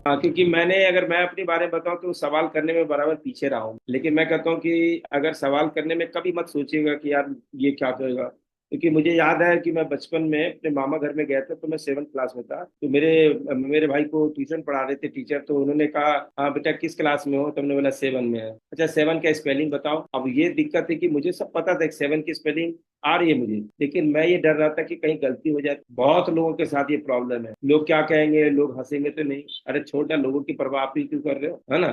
हाँ, क्योंकि अगर मैं अपने बारे में बताऊं तो सवाल करने में बराबर पीछे रहा हूँ, लेकिन मैं कहता हूँ कि अगर सवाल करने में कभी मत सोचिएगा कि यार ये क्या करेगा। क्योंकि मुझे याद है कि मैं बचपन में अपने मामा घर में गया था, तो मैं 7th क्लास में था। तो मेरे मेरे भाई को ट्यूशन पढ़ा रहे थे टीचर, तो उन्होंने कहा, हाँ बेटा किस क्लास में हो? तो हमने बोला 7 में है। अच्छा, 7 का स्पेलिंग बताओ। अब ये दिक्कत है कि मुझे सब पता था, 7 की स्पेलिंग आ रही है मुझे, लेकिन मैं ये डर रहा था कि कहीं गलती हो जाए। बहुत लोगों के साथ ये प्रॉब्लम है, लोग क्या कहेंगे, लोग हंसेंगे तो नहीं। अरे छोटा, लोगों की परवाह आप ही क्यों कर रहे हो, है ना।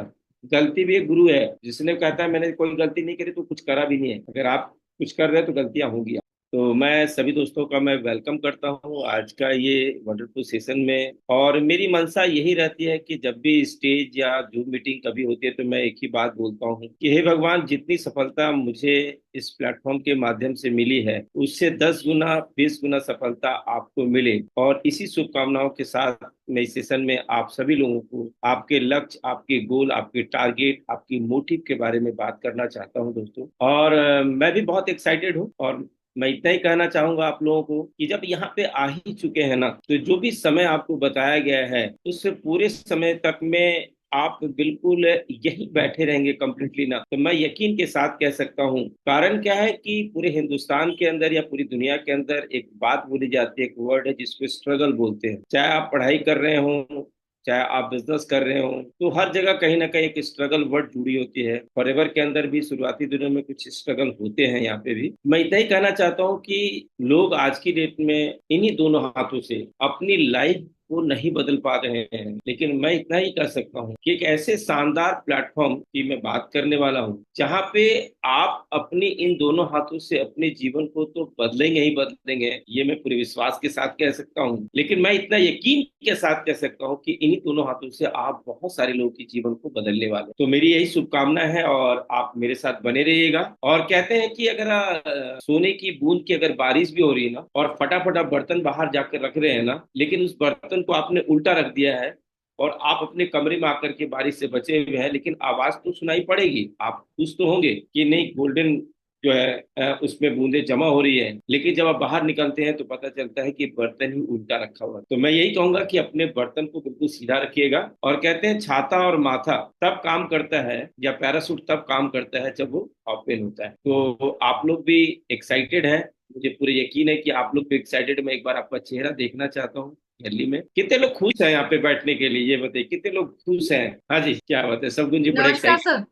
गलती भी एक गुरु है, जिसने कहता है मैंने कोई गलती नहीं करी तो कुछ करा भी नहीं है। अगर आप कुछ कर रहे हो तो गलतियां होंगी। तो मैं सभी दोस्तों का मैं वेलकम करता हूँ आज का ये वंडरफुल सेशन में। और मेरी मंशा यही रहती है कि जब भी स्टेज या जूम मीटिंग कभी होती है तो मैं एक ही बात बोलता हूँ कि हे भगवान, जितनी सफलता मुझे इस प्लेटफॉर्म के माध्यम से मिली है, उससे 10 गुना 20 गुना सफलता आपको मिले। और इसी शुभकामनाओं के साथ मैं इस सेशन में आप सभी लोगों को आपके लक्ष्य, आपके गोल, आपके टारगेट, आपकी मोटिव के बारे में बात करना चाहता हूं दोस्तों। और मैं भी बहुत एक्साइटेड हूं। और मैं इतना ही कहना चाहूंगा आप लोगों को कि जब यहाँ पे आ ही चुके हैं ना, तो जो भी समय आपको बताया गया है उस पूरे समय तक में आप बिल्कुल यहीं बैठे रहेंगे कंप्लीटली ना, तो मैं यकीन के साथ कह सकता हूँ। कारण क्या है कि पूरे हिंदुस्तान के अंदर या पूरी दुनिया के अंदर एक बात बोली जाती है, एक वर्ड है जिसको स्ट्रगल बोलते हैं। चाहे आप पढ़ाई कर रहे हो, चाहे आप बिजनेस कर रहे हो, तो हर जगह कहीं ना कहीं एक स्ट्रगल वर्ड जुड़ी होती है। फॉरएवर के अंदर भी शुरुआती दिनों में कुछ स्ट्रगल होते हैं। यहाँ पे भी मैं इतना ही कहना चाहता हूँ कि लोग आज की डेट में इन्हीं दोनों हाथों से अपनी लाइफ वो नहीं बदल पा रहे हैं। लेकिन मैं इतना ही कह सकता हूँ कि एक ऐसे शानदार प्लेटफॉर्म की मैं बात करने वाला हूँ जहाँ पे आप अपनी इन दोनों हाथों से अपने जीवन को तो बदलेंगे ही बदलेंगे, ये मैं पूरे विश्वास के साथ कह सकता हूँ। लेकिन मैं इतना यकीन के साथ कह सकता हूँ कि इन्हीं दोनों हाथों से आप बहुत सारे लोगों के जीवन को बदलने वाले हैं। तो मेरी यही शुभकामना है और आप मेरे साथ बने रहिएगा। और कहते हैं कि अगर सोने की बूंद की अगर बारिश भी हो रही है ना, और फटाफट आप बर्तन बाहर जाकर रख रहे हैं ना, लेकिन उस बर्तन को आपने उल्टा रख दिया है और आप अपने कमरे में आकर के बारिश से बचे हुए हैं, लेकिन आवाज तो सुनाई पड़ेगी। आप खुश तो होंगे कि नहीं, गोल्डन जो है उसमें बूंदें जमा हो रही है। लेकिन जब आप बाहर निकलते हैं तो पता चलता है कि बर्तन ही उल्टा रखा हुआ है। तो मैं यही कहूंगा कि अपने बर्तन को बिल्कुल सीधा रखिएगा। और कहते हैं छाता और माथा तब काम करता है, या पैरासूट तब काम करता है जब वो ओपन होता है। तो आप लोग भी एक्साइटेड हैं, मुझे पूरे यकीन है कि आप लोग भी एक्साइटेड। मैं एक बार आपका चेहरा देखना चाहता हूँ दिल्ली में। कितने लोग खुश हैं यहाँ पे बैठने के लिए, ये बताइए कितने लोग खुश हैं। हाँ जी, क्या बात है, सब कुछ जी बड़े नमस्कार एक्साइटेड।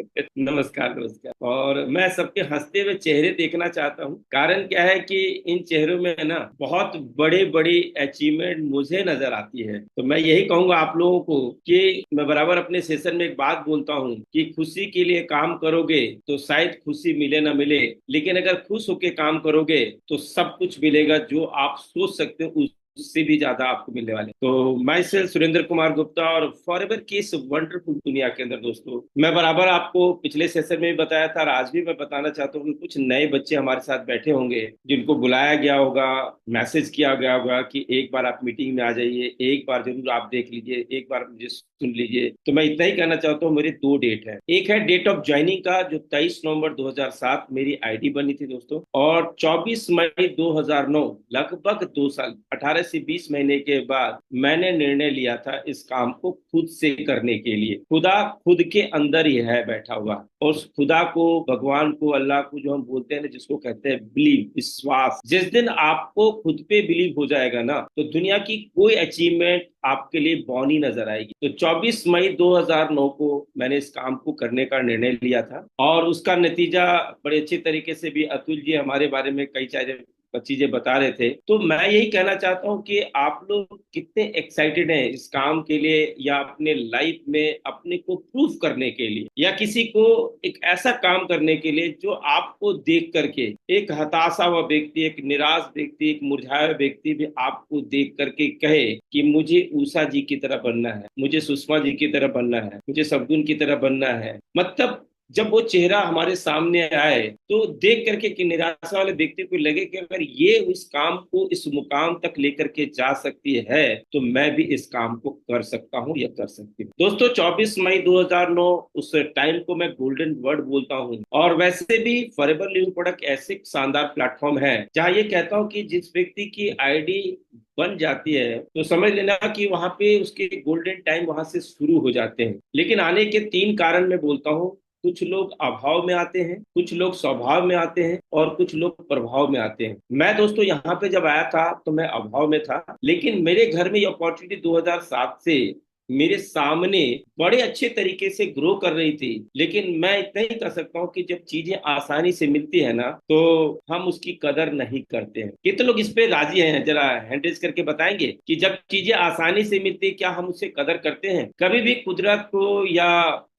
सर। नमस्कार नमस्कार। और मैं सबके हंसते हुए चेहरे देखना चाहता हूँ। कारण क्या है कि इन चेहरों में है ना बहुत बड़े बड़ी अचीवमेंट मुझे नजर आती है। तो मैं यही कहूंगा आप लोगों को कि मैं बराबर अपने सेशन में एक बात बोलता हूँ कि खुशी के लिए काम करोगे तो शायद खुशी मिले ना मिले, लेकिन अगर खुश होके काम करोगे तो सब कुछ मिलेगा जो आप सोच सकते हो, उससे भी ज्यादा आपको मिलने वाले। तो मैं से सुरेंद्र कुमार गुप्ता, और फॉरएवर की इस वंडरफुल दुनिया के अंदर दोस्तों, मैं बराबर आपको पिछले सेशन में भी बताया था और आज भी मैं बताना चाहता हूँ कि कुछ नए बच्चे हमारे साथ बैठे होंगे जिनको बुलाया गया होगा, मैसेज किया गया होगा कि एक बार आप मीटिंग में आ जाइए, एक बार जरूर आप देख लीजिए, एक बार मुझे सुन लीजिए। तो मैं इतना ही कहना चाहता हूँ, मेरे दो डेट है। एक है डेट ऑफ ज्वाइनिंग का, जो 23 नवंबर 2007 मेरी आईडी बनी थी दोस्तों, और 24 मई 2009, लगभग 2 साल, 18 से 20 महीने के बाद मैंने निर्णय लिया था इस काम को खुद से करने के लिए। खुदा खुद के अंदर ही है बैठा हुआ, और उस खुदा को, भगवान को, अल्लाह को जो हम बोलते हैं ना, जिसको कहते हैं बिलीव, विश्वास, जिस दिन आपको खुद पे बिलीव हो जाएगा ना, तो दुनिया की कोई अचीवमेंट आपके लिए बौनी नजर आएगी। तो 24 मई 2009 को मैंने इस काम को करने का निर्णय लिया था, और उसका नतीजा बड़े अच्छे तरीके से भी अतुल जी हमारे बारे में कई सारे चीजें बता रहे थे। तो मैं यही कहना चाहता हूँ कि आप लोग कितने एक्साइटेड हैं इस काम के लिए, या अपने लाइफ में अपने को प्रूफ करने के लिए, या किसी को एक ऐसा काम करने के लिए जो आपको देख करके एक हताशा हुआ व्यक्ति, एक निराश व्यक्ति, एक मुरझाया हुआ व्यक्ति भी आपको देख करके कहे कि मुझे उषा जी की तरह बनना है, मुझे सुषमा जी की तरह बनना है, मुझे सद्गुण की तरह बनना है। मतलब जब वो चेहरा हमारे सामने आए तो देख करके कि निराशा वाले व्यक्ति को लगे कि अगर ये इस काम को इस मुकाम तक लेकर के जा सकती है तो मैं भी इस काम को कर सकता हूँ या कर सकती हूँ। दोस्तों, 24 मई 2009 उस टाइम को मैं गोल्डन वर्ड बोलता हूँ। और वैसे भी फॉरएवर लिविंग प्रोडक्ट ऐसे शानदार प्लेटफॉर्म है जहाँ ये कहता हूँ कि जिस व्यक्ति की आईडी बन जाती है तो समझ लेना कि वहां पे उसके गोल्डन टाइम वहां से शुरू हो जाते हैं। लेकिन आने के तीन कारण मैं बोलता हूँ। कुछ लोग अभाव में आते हैं, कुछ लोग स्वभाव में आते हैं, और कुछ लोग प्रभाव में आते हैं। मैं दोस्तों यहाँ पे जब आया था तो मैं अभाव में था, लेकिन मेरे घर में ये अपॉर्चुनिटी 2007 से मेरे सामने बड़े अच्छे तरीके से ग्रो कर रही थी। लेकिन मैं इतना ही कर सकता हूँ कि जब चीजें आसानी से मिलती है ना तो हम उसकी कदर नहीं करते हैं। कितने लोग इस पे राजी हैं, जरा हैंड रेज करके बताएंगे कि जब चीजें आसानी से मिलती है क्या हम उससे कदर करते हैं? कभी भी कुदरत को या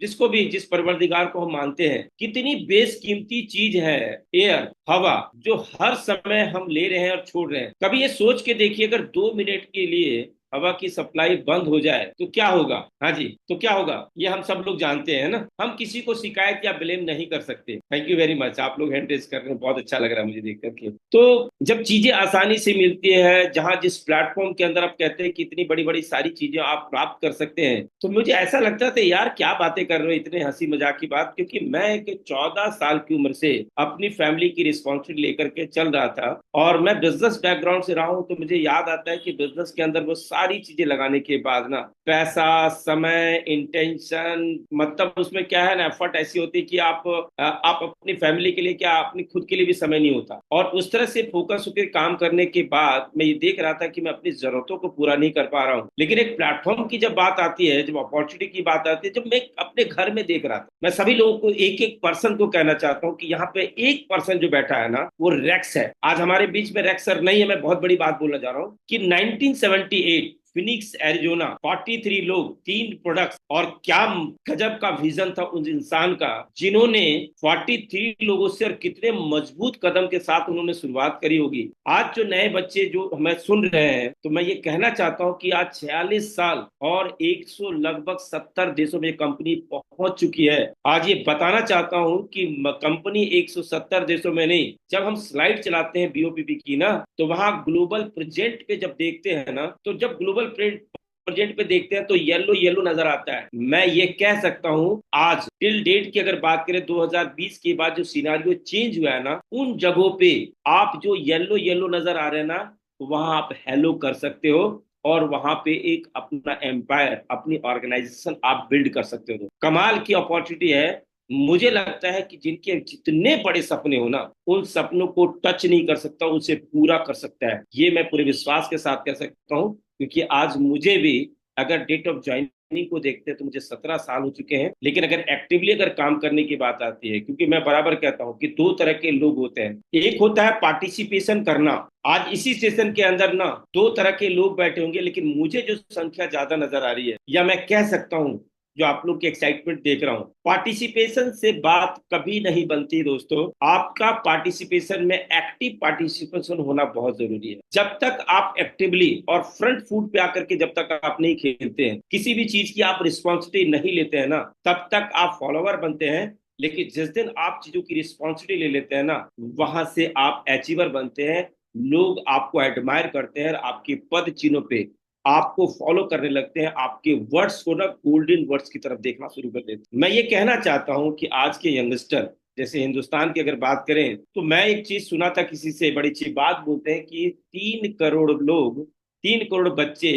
जिसको भी, जिस परवरदिगार को हम मानते हैं, कितनी बेशकीमती चीज है एयर, हवा, जो हर समय हम ले रहे हैं और छोड़ रहे हैं। कभी ये सोच के देखिए, अगर 2 मिनट के लिए हवा की सप्लाई बंद हो जाए तो क्या होगा? हाँ जी, तो क्या होगा ये हम सब लोग जानते हैं ना। हम किसी को शिकायत या ब्लेम नहीं कर सकते। थैंक यू वेरी मच, आप लोग हैंड रेज कर रहे हैं, बहुत अच्छा लग रहा है मुझे देख करके। तो जब चीजें आसानी से मिलती है, जहां जिस प्लेटफॉर्म के अंदर आप कहते हैं कि इतनी बड़ी बड़ी सारी चीजें आप प्राप्त कर सकते हैं, तो मुझे ऐसा लगता था यार क्या बातें कर रहे हो, इतने हंसी मजाक की बात। क्योंकि मैं एक 14 साल की उम्र से अपनी फैमिली की रिस्पॉन्सिबिलिटी लेकर के चल रहा था, और मैं बिजनेस बैकग्राउंड से रहा हूं, तो मुझे याद आता है कि बिजनेस के अंदर वो सारी चीजें लगाने के बाद ना, पैसा, समय, इंटेंशन, मतलब उसमें क्या है ना, एफर्ट ऐसी होती है कि आप अपनी फैमिली के लिए क्या, अपनी खुद के लिए भी समय नहीं होता। और उस तरह से फोकस होकर काम करने के बाद मैं ये देख रहा था कि मैं अपनी जरूरतों को पूरा नहीं कर पा रहा हूँ। लेकिन एक प्लेटफॉर्म की जब बात आती है, जब अपॉर्चुनिटी की बात आती है, जब मैं अपने घर में देख रहा था, मैं सभी लोगों को, एक एक पर्सन को कहना चाहता हूँ कि यहाँ पे एक पर्सन जो बैठा है ना, वो रेक्स है। आज हमारे बीच में रेक्स सर नहीं है। मैं बहुत बड़ी बात बोलना चाह रहा हूँ कि 1978 फिनिक्स एरिजोना, 43 लोग, 3 प्रोडक्ट्स, और क्या गजब का विजन था उस इंसान का, जिन्होंने 43 लोगों से, और कितने मजबूत कदम के साथ उन्होंने शुरुआत करी होगी। आज जो नए बच्चे जो हमें सुन रहे हैं, तो मैं ये कहना चाहता हूं कि आज 46 साल और 100 लगभग 70 देशों में कंपनी पहुंच चुकी है। आज ये बताना चाहता हूं कि कंपनी 170 देशों में नहीं, जब हम स्लाइड चलाते हैं बीओपीपी की ना, तो वहां ग्लोबल प्रेजेंट पे जब देखते हैं ना, तो जब ग्लोबल प्रेजेंट पे देखते हैं तो येलो येलो नजर आता है। मैं ये कह सकता हूं आज टिल डेट की अगर बात करें, 2020 के बाद जो सिनारियो चेंज हुआ है ना, उन जगहों पे आप जो येलो येलो नजर आ रहे हैं ना, वहां आप हेलो कर सकते हो, और वहां पे एक अपना एम्पायर, अपनी ऑर्गेनाइजेशन आप बिल्ड कर सकते हो। कमाल की अपॉर्चुनिटी है। मुझे लगता है कि जिनके जितने बड़े सपने हो ना, उन सपनों को टच नहीं कर सकता, उसे पूरा कर सकता है। ये मैं पूरे विश्वास के साथ कह सकता हूँ, क्योंकि आज मुझे भी, अगर डेट ऑफ ज्वाइनिंग को देखते हैं तो मुझे 17 साल हो चुके हैं। लेकिन अगर एक्टिवली अगर काम करने की बात आती है, क्योंकि मैं बराबर कहता हूँ कि दो तरह के लोग होते हैं। एक होता है पार्टिसिपेशन करना। आज इसी सेशन के अंदर ना दो तरह के लोग बैठे होंगे, लेकिन मुझे जो संख्या ज्यादा नजर आ रही है, या मैं कह सकता हूँ जो आप लोग की एक्साइटमेंट देख रहा हूं, पार्टिसिपेशन से बात कभी नहीं बनती दोस्तों। आपका पार्टिसिपेशन में एक्टिव पार्टिसिपेशन होना बहुत जरूरी है। जब तक आप एक्टिवली और फ्रंट फुट पे आकर के जब तक आप नहीं खेलते हैं, किसी भी चीज की आप रिस्पॉन्सिबिलिटी नहीं लेते हैं ना, तब तक आप फॉलोवर बनते हैं। लेकिन जिस दिन आप चीजों की रिस्पॉन्सिबिलिटी ले लेते हैं ना, वहां से आप अचीवर बनते हैं। लोग आपको एडमायर करते हैं, आपके पद चिन्हों पे आपको फॉलो करने लगते हैं, आपके वर्ड्स को ना गोल्डन वर्ड्स की तरफ देखना शुरू कर देते हैं। मैं ये कहना चाहता हूं कि आज के यंगस्टर, जैसे हिंदुस्तान की अगर बात करें, तो मैं एक चीज सुना था किसी से, बड़ी अच्छी बात बोलते हैं कि 3 करोड़ लोग, 3 करोड़ बच्चे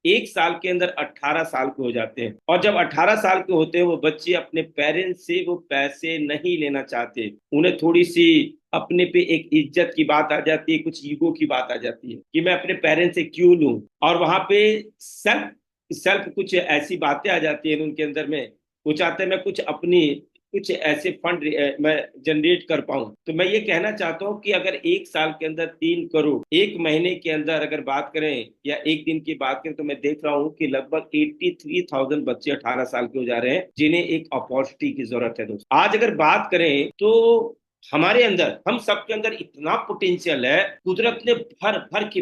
1 साल के अंदर 18 साल के हो जाते हैं। और जब 18 साल के होते हैं वो बच्चे, अपने पेरेंट्स से वो पैसे नहीं लेना चाहते। उन्हें थोड़ी सी अपने पे एक इज्जत की बात आ जाती है, कुछ ईगो की बात आ जाती है कि मैं अपने पेरेंट्स से क्यों लूं। और वहां पे सेल्फ सेल्फ कुछ ऐसी बातें आ जाती हैं उनके अंदर में। वो चाहते हैं मैं कुछ अपनी, कुछ ऐसे फंड मैं जनरेट कर पाऊं। तो मैं ये कहना चाहता हूं कि अगर 1 साल के अंदर 3 करोड़, एक महीने के अंदर अगर बात करें या एक दिन की बात करें, तो मैं देख रहा हूं कि लगभग 83,000 बच्चे 18 साल के हो जा रहे हैं, जिन्हें एक अपॉर्चुनिटी की जरूरत है दोस्तों। आज अगर बात करें तो हमारे अंदर, हम सबके अंदर इतना पोटेंशियल है, कुदरत ने भर भर के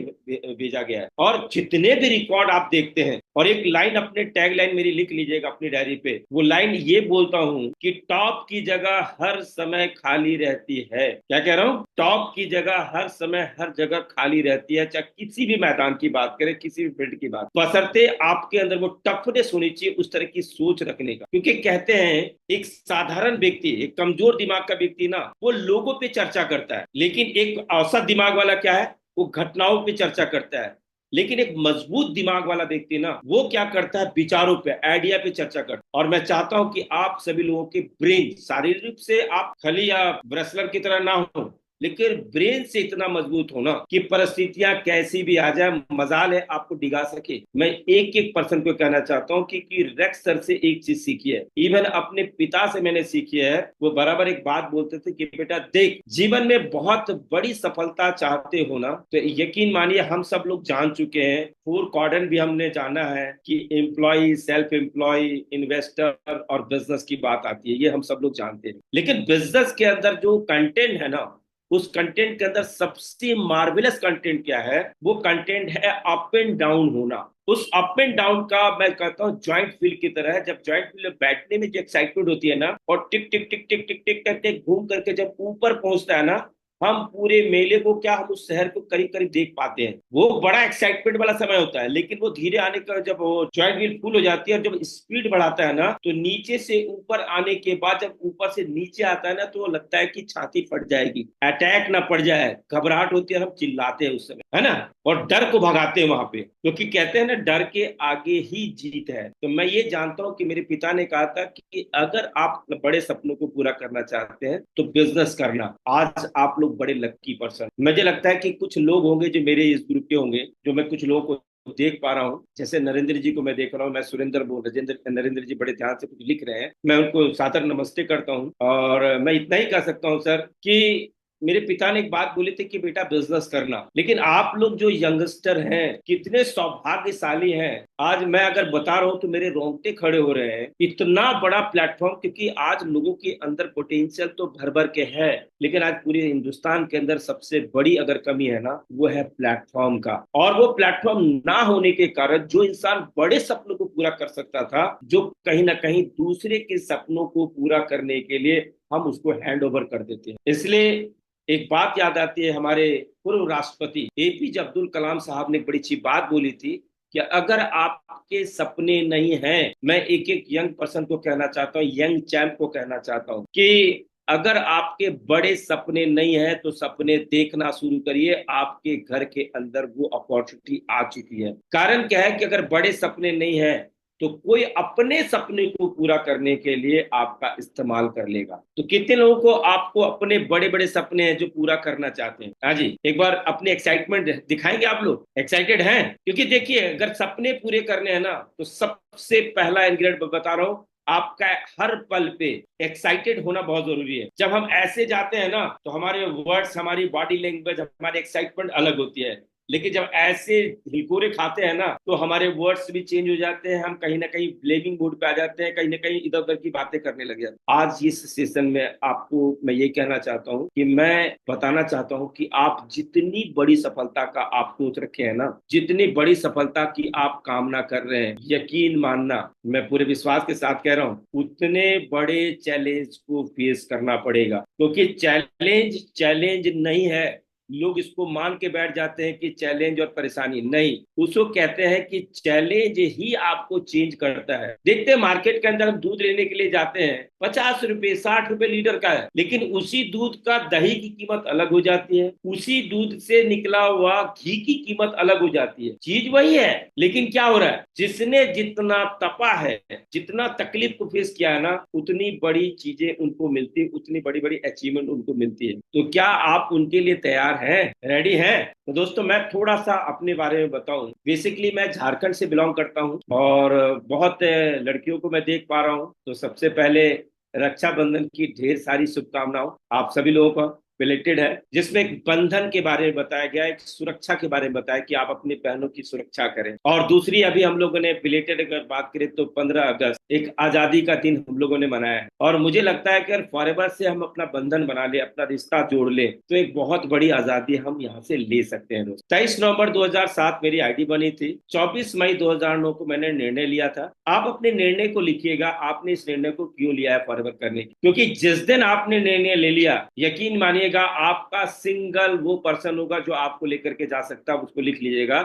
भेजा गया है। और जितने भी रिकॉर्ड आप देखते हैं, और एक लाइन अपने टैग लाइन मेरी लिख लीजिएगा अपनी डायरी पे, वो लाइन ये बोलता हूं कि टॉप की जगह हर समय खाली रहती है। क्या कह रहा हूं? टॉप की जगह हर समय हर जगह खाली रहती है, चाहे किसी भी मैदान की बात करें, किसी भी फील्ड की बात, बशर्ते आपके अंदर वो टफनेस होनी चाहिए, उस तरह की सोच रखने का। क्योंकि कहते हैं एक साधारण व्यक्ति, एक कमजोर दिमाग का व्यक्ति ना, वो लोगों पे चर्चा करता है, लेकिन एक औसत दिमाग वाला क्या है, वो घटनाओं पे चर्चा करता है। लेकिन एक मजबूत दिमाग वाला व्यक्ति ना, वो क्या करता है, विचारों पे, आइडिया पे चर्चा करता है। और मैं चाहता हूं कि आप सभी लोगों के ब्रेन, शारीरिक रूप से आप खली या रेसलर की तरह ना हो, लेकिन ब्रेन से इतना मजबूत होना कि परिस्थितियां कैसी भी आ जाए, मजाल है आपको डिगा सके। मैं एक एक पर्सन को कहना चाहता हूँ कि रेक्स सर से एक चीज सीखी है, इवन अपने पिता से मैंने सीखी है। वो बराबर एक बात बोलते थे कि बेटा देख, जीवन में बहुत बड़ी सफलता चाहते हो ना, तो यकीन मानिए हम सब लोग जान चुके हैं, फोर क्वाड्रेंट भी हमने जाना है कि एम्प्लॉय, सेल्फ एम्प्लॉय, इन्वेस्टर और बिजनेस की बात आती है, ये हम सब लोग जानते हैं। लेकिन बिजनेस के अंदर जो कंटेंट है ना, उस कंटेंट के अंदर सबसे मार्वेलस कंटेंट क्या है, वो कंटेंट है अप एंड डाउन होना। उस अप एंड डाउन का मैं कहता हूँ ज्वाइंट फील की तरह है। जब ज्वाइंट फील में बैठने में जो एक्साइटमेंट होती है ना, और टिक टिक टिक टिक टिक टिक टिक टिक घूम करके जब ऊपर पहुंचता है ना, हम पूरे मेले को क्या, हम उस शहर को करीब करीब देख पाते हैं। वो बड़ा एक्साइटमेंट वाला समय होता है। लेकिन वो धीरे आने का, जब वो ज्वाइंट व्हील फुल हो जाती है और जब स्पीड बढ़ाता है ना, तो नीचे से ऊपर आने के बाद जब ऊपर से नीचे आता है ना, तो लगता है कि छाती फट जाएगी, अटैक ना पड़ जाए, घबराहट होती है, हम चिल्लाते हैं उस समय, है ना, और डर को भगाते हैं वहां पे, क्योंकि कहते हैं ना, डर के आगे ही जीत है। तो मैं ये जानता हूं कि मेरे पिता ने कहा था कि अगर आप बड़े सपनों को पूरा करना चाहते हैं तो बिजनेस करना। आज आप लोग बड़े लक्की पर्सन, मुझे लगता है कि कुछ लोग होंगे जो मेरे इस ग्रुप के होंगे, जो मैं कुछ लोगों को देख पा रहा हूँ, जैसे नरेंद्र जी को मैं देख रहा हूँ, मैं सुरेंद्र बोल, राजेंद्र, नरेंद्र जी बड़े ध्यान से कुछ लिख रहे हैं, मैं उनको सादर नमस्ते करता हूँ। और मैं इतना ही कह सकता हूँ सर कि मेरे पिता ने एक बात बोली थी कि बेटा बिजनेस करना। लेकिन आप लोग जो यंगस्टर हैं, कितने सौभाग्यशाली हैं। आज मैं अगर बता रहा हूं तो मेरे रोंगटे खड़े हो रहे हैं, इतना बड़ा प्लेटफॉर्म। क्योंकि आज लोगों के अंदर पोटेंशियल तो भर भर के है, लेकिन आज पूरे हिंदुस्तान के अंदर सबसे बड़ी अगर कमी है ना, वो है प्लेटफॉर्म का। और वो प्लेटफॉर्म ना होने के कारण जो इंसान बड़े सपनों को पूरा कर सकता था, जो कहीं ना कहीं दूसरे के सपनों को पूरा करने के लिए हम उसको हैंड ओवर कर देते हैं। इसलिए एक बात याद आती है, हमारे पूर्व राष्ट्रपति एपीजे अब्दुल कलाम साहब ने एक बड़ी अच्छी बात बोली थी कि अगर आपके सपने नहीं हैं, मैं एक एक यंग पर्सन को कहना चाहता हूँ, यंग चैंप को कहना चाहता हूँ कि अगर आपके बड़े सपने नहीं है तो सपने देखना शुरू करिए। आपके घर के अंदर वो अपॉर्चुनिटी आ चुकी है। कारण क्या है कि अगर बड़े सपने नहीं है तो कोई अपने सपने को पूरा करने के लिए आपका इस्तेमाल कर लेगा। तो कितने लोगों को, आपको अपने बड़े बड़े सपने हैं जो पूरा करना चाहते हैं? हाँ जी, एक बार अपने एक्साइटमेंट दिखाएंगे। आप लोग एक्साइटेड हैं? क्योंकि देखिए, अगर सपने पूरे करने हैं ना, तो सबसे पहला इंग्रेडिएंट बता रहा हूं, आपका हर पल पे एक्साइटेड होना बहुत जरूरी है। जब हम ऐसे जाते हैं ना, तो हमारे वर्ड्स, हमारी बॉडी लैंग्वेज, हमारी एक्साइटमेंट अलग होती है। लेकिन जब ऐसे हिलकोरे खाते हैं ना, तो हमारे वर्ड्स भी चेंज हो जाते हैं, हम कहीं ना कहीं ब्लेमिंग मूड पे आ जाते हैं, कहीं ना कहीं इधर उधर की बातें करने लग जाते हैं। आज इस सेशन में आपको मैं ये कहना चाहता हूँ कि मैं बताना चाहता हूँ कि आप जितनी बड़ी सफलता का आप सोच रखे हैं ना, जितनी बड़ी सफलता की आप कामना कर रहे हैं, यकीन मानना, मैं पूरे विश्वास के साथ कह रहा हूँ, उतने बड़े चैलेंज को फेस करना पड़ेगा। क्योंकि चैलेंज चैलेंज नहीं है। लोग इसको मान के बैठ जाते हैं कि चैलेंज और परेशानी नहीं, उसको कहते हैं कि चैलेंज ही आपको चेंज करता है। देखते हैं मार्केट के अंदर हम दूध लेने के लिए जाते हैं, 50 रुपए 60 रुपए लीटर का है, लेकिन उसी दूध का दही की कीमत अलग हो जाती है, उसी दूध से निकला हुआ घी की कीमत अलग हो जाती है। चीज वही है, लेकिन क्या हो रहा है, जिसने जितना तपा है, जितना तकलीफ को फेस किया है ना, उतनी बड़ी चीजें उनको मिलती है, उतनी बड़ी बड़ी अचीवमेंट उनको मिलती है। तो क्या आप उनके लिए तैयार हैं, रेडी हैं? तो दोस्तों, मैं थोड़ा सा अपने बारे में बताऊं। बेसिकली मैं झारखंड से बिलोंग करता हूं, और बहुत लड़कियों को मैं देख पा रहा हूं। तो सबसे पहले रक्षाबंधन की ढेर सारी शुभकामनाओं आप सभी लोगों को रिलेटेड है, जिसमें एक बंधन के बारे में बताया गया, एक सुरक्षा के बारे में बताया कि आप अपने बहनों की सुरक्षा करें। और दूसरी, अभी हम लोगों ने रिलेटेड अगर बात करें तो 15 अगस्त एक आजादी का दिन हम लोगों ने मनाया है। और मुझे लगता है कि अगर फॉरएवर से हम अपना बंधन बना ले, अपना रिश्ता जोड़ ले, तो एक बहुत बड़ी आजादी हम यहाँ से ले सकते हैं। दोस्त, 23 नवंबर 2007 मेरी आईडी बनी थी। 24 मई 2009 को मैंने निर्णय लिया था। आप अपने निर्णय को लिखिएगा, आपने इस निर्णय को क्यों लिया है फॉरएवर करने की। क्योंकि जिस दिन आपने निर्णय ले लिया, यकीन मानिए आपका सिंगल वो पर्सन होगा जो आपको लेकर के जा सकता है, उसको लिख लीजिएगा,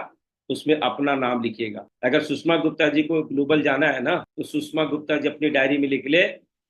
उसमें अपना नाम लिखिएगा। अगर सुषमा गुप्ता जी को ग्लोबल जाना है ना, तो सुषमा गुप्ता जी अपनी डायरी में लिख ले,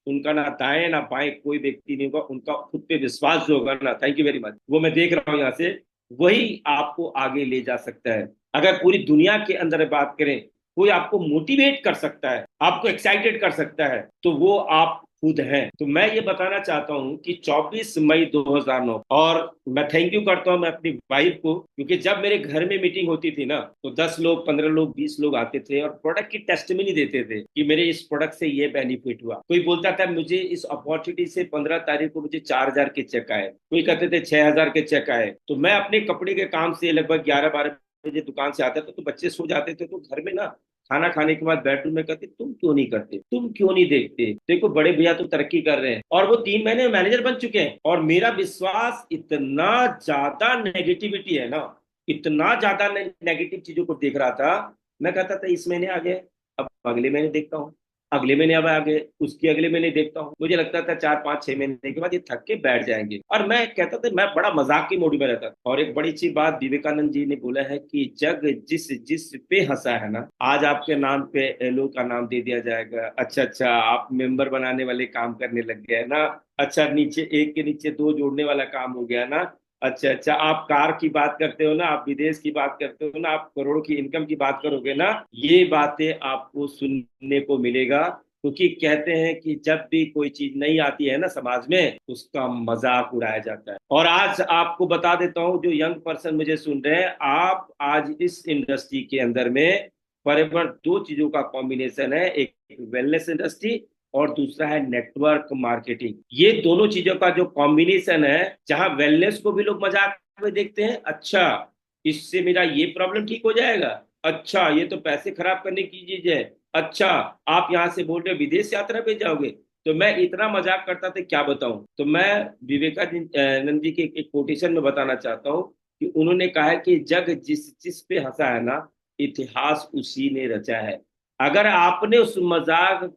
उनका ना दाएं ना बाएं कोई व्यक्ति नहीं होगा, उनका खुद पे विश्वास जो होगा ना, थैंक यू वेरी मच, वो मैं देख रहा हूँ यहाँ से, वही आपको आगे ले जा सकता है। अगर पूरी दुनिया के अंदर बात करें, कोई आपको मोटिवेट कर सकता है, आपको एक्साइटेड कर सकता है, तो वो आप खुद हैं। तो मैं ये बताना चाहता हूँ कि 24 मई 2009, और मैं थैंक यू करता हूँ मैं अपनी वाइफ को, क्योंकि जब मेरे घर में मीटिंग होती थी ना, तो 10 लोग, 15 लोग, 20 लोग आते थे और प्रोडक्ट की टेस्टिमनी देते थे कि मेरे इस प्रोडक्ट से ये बेनिफिट हुआ। कोई बोलता था मुझे इस अपॉर्चुनिटी से 15 तारीख को मुझे 4,000 के चेक आए, कोई कहते थे 6,000 के चेक आए। तो मैं अपने कपड़े के काम से लगभग 11-12 बजे दुकान से आता था, तो बच्चे सो जाते थे, तो घर में ना खाना खाने के बाद बेडरूम में कहते तुम क्यों नहीं करते, तुम क्यों नहीं देखते, देखो बड़े भैया तो तरक्की कर रहे हैं। और वो 3 महीने में मैनेजर बन चुके हैं। और मेरा विश्वास इतना ज्यादा नेगेटिविटी है ना, इतना ज्यादा नेगेटिव चीजों को देख रहा था, मैं कहता था इस महीने आ गए, अब अगले महीने देखता हूँ, अगले महीने अब आ गए, उसके अगले महीने देखता हूँ। मुझे लगता था 4-5-6 महीने के बाद ये थक के बैठ जाएंगे। और मैं कहता था, मैं बड़ा मजाक की मूड में रहता था। और एक बड़ी अच्छी बात विवेकानंद जी ने बोला है कि जग जिस जिस पे हंसा है ना, आज आपके नाम पे एलो का नाम दे दिया जाएगा। अच्छा अच्छा, आप मेंबर बनाने वाले काम करने लग गए ना। अच्छा, नीचे एक के नीचे दो जोड़ने वाला काम हो गया ना। अच्छा अच्छा, आप कार की बात करते हो ना, आप विदेश की बात करते हो ना, आप करोड़ों की इनकम की बात करोगे ना, ये बातें आपको सुनने को मिलेगा। क्योंकि कहते हैं कि जब भी कोई चीज नहीं आती है ना समाज में, उसका मजाक उड़ाया जाता है। और आज आपको बता देता हूँ, जो यंग पर्सन मुझे सुन रहे हैं, आप आज इस इंडस्ट्री के अंदर में फॉरएवर दो चीजों का कॉम्बिनेशन है, एक वेलनेस इंडस्ट्री और दूसरा है नेटवर्क मार्केटिंग। ये दोनों चीजों का जो कॉम्बिनेशन है, जहां वेलनेस को भी लोग मजाक में देखते हैं, अच्छा इससे मेरा ये प्रॉब्लम ठीक हो जाएगा, अच्छा ये तो पैसे खराब करने की चीज है, अच्छा आप यहाँ से बोल रहे हो विदेश यात्रा पे जाओगे। तो मैं इतना मजाक करता था क्या बताऊं। तो मैं विवेकानंद जी के एक कोटेशन में बताना चाहता हूँ कि उन्होंने कहा है कि जग जिस जिस पे हंसा है ना, इतिहास उसी ने रचा है। अगर आपने उस मजाक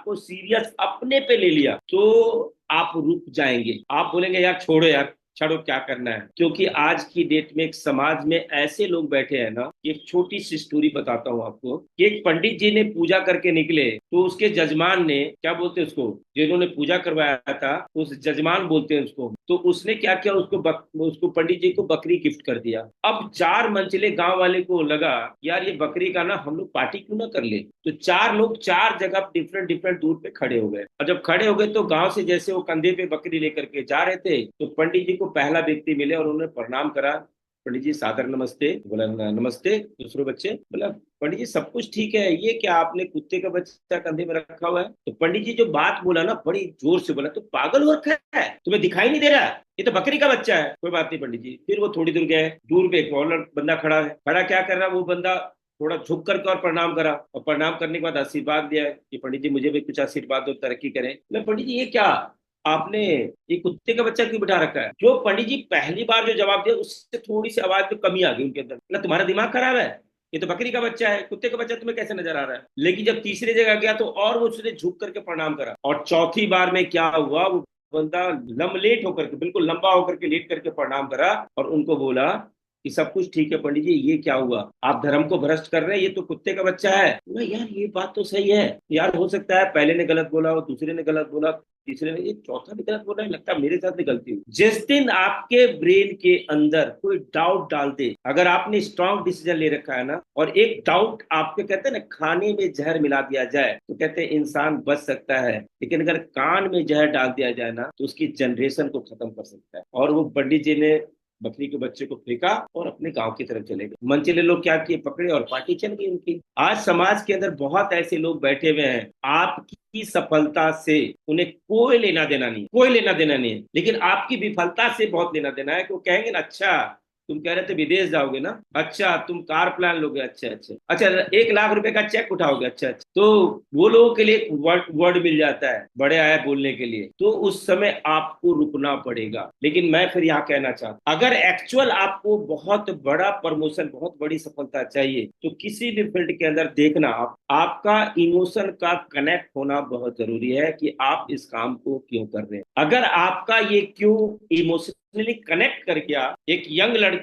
को सीरियस अपने पे ले लिया, तो आप रुक जाएंगे, आप बोलेंगे यार छोड़ो यार, छोड़ो क्या करना है। क्योंकि आज की डेट में एक समाज में ऐसे लोग बैठे हैं ना। एक छोटी सी स्टोरी बताता हूँ आपको कि एक पंडित जी ने पूजा करके निकले, तो उसके जजमान ने, क्या बोलते हैं उसको, जिन्होंने पूजा करवाया था, उस जजमान बोलते हैं उसको, तो उसने क्या किया, उसको पंडित जी को बकरी गिफ्ट कर दिया। अब 4 मंजिले गांव वाले को लगा, यार ये बकरी का ना हम लोग पार्टी क्यों ना कर ले। तो 4 लोग 4 जगह डिफरेंट डिफरेंट दूर पे खड़े हो गए, और जब खड़े हो गए तो गांव से जैसे वो कंधे पे बकरी लेकर के जा रहे थे, तो पंडित जी को पहला व्यक्ति मिले और उन्होंने प्रणाम करा। पंडित जी सादर नमस्ते, बोला नमस्ते। दूसरे बच्चे बोला पंडित जी सब कुछ ठीक है, ये क्या आपने कुत्ते का बच्चा कंधे में रखा हुआ है। तो पंडित जी जो बात बोला ना, बड़ी जोर से बोला, तो पागल हो रखा है, तुम्हें दिखाई नहीं दे रहा, ये तो बकरी का बच्चा है। कोई बात नहीं पंडित जी। फिर वो थोड़ी दूर गए, दूर पे एक और बंदा खड़ा है, खड़ा क्या कर रहा है वो बंदा, थोड़ा झुक करके और प्रणाम करा, और प्रणाम करने के बाद आशीर्वाद दिया है कि पंडित जी मुझे भी कुछ आशीर्वाद दो, तरक्की करें। मैं पंडित जी ये क्या, आपने ये कुत्ते का बच्चा क्यों बिठा रखा है। जो पंडित जी पहली बार जो जवाब दिया, उससे थोड़ी सी आवाज में कमी आ गई उनके अंदर, मतलब तुम्हारा दिमाग खराब है, ये तो बकरी का बच्चा है, कुत्ते का बच्चा तुम्हें कैसे नजर आ रहा है। लेकिन जब तीसरी जगह गया, तो और वो उसने झुक करके प्रणाम करा। और चौथी बार में क्या हुआ, वो बंदा लमलेट होकर के, बिल्कुल लंबा होकर के लेट करके प्रणाम करा, और उनको बोला कि सब कुछ ठीक है पंडित जी, ये क्या हुआ, आप धर्म को भ्रष्ट कर रहे हैं, ये तो कुत्ते का बच्चा है। बोला यार ये बात तो सही है यार, हो सकता है पहले ने गलत बोला और दूसरे ने गलत बोला, तीसरे ने, ये चौथा भी गलत बोला है, लगता है मेरे साथ भी गलती हुई। जिस दिन आपके ब्रेन के अंदर कोई डाउट डाल दे, अगर आपने स्ट्रांग डिसीजन ले रखा है ना, और एक डाउट आपके, कहते हैं ना खाने में जहर मिला दिया जाए, तो कहते हैं इंसान बच सकता है, लेकिन अगर कान में जहर डाल दिया जाए ना, तो उसकी जनरेशन को खत्म कर सकता है। और वो पंडित जी ने बकरी के बच्चे को फेंका और अपने गांव की तरफ चले गए। मनचले लोग क्या किए, पकड़े और पार्टी चल गई उनकी। आज समाज के अंदर बहुत ऐसे लोग बैठे हुए हैं, आपकी सफलता से उन्हें कोई लेना देना नहीं, कोई लेना देना नहीं है, लेकिन आपकी विफलता से बहुत लेना देना है। कि वो कहेंगे ना, अच्छा तुम कह रहे थे विदेश जाओगे ना, अच्छा तुम कार प्लान लोगे, अच्छा अच्छा अच्छा, 1 लाख रुपए का चेक उठाओगे, अच्छा अच्छा, तो वो लोगों के लिए एक वर्ड वर्ड मिल जाता है, बड़े आया बोलने के लिए, तो उस समय आपको रुकना पड़ेगा। लेकिन मैं फिर यहाँ कहना चाहता, अगर एक्चुअल आपको बहुत बड़ा प्रमोशन, बहुत बड़ी सफलता चाहिए, तो किसी भी फील्ड के अंदर देखना, आपका इमोशन का कनेक्ट होना बहुत जरूरी है कि आप इस काम को क्यों कर रहे हैं। अगर आपका ये क्यों इमोशनली कनेक्ट कर गया, एक यंग लड़की,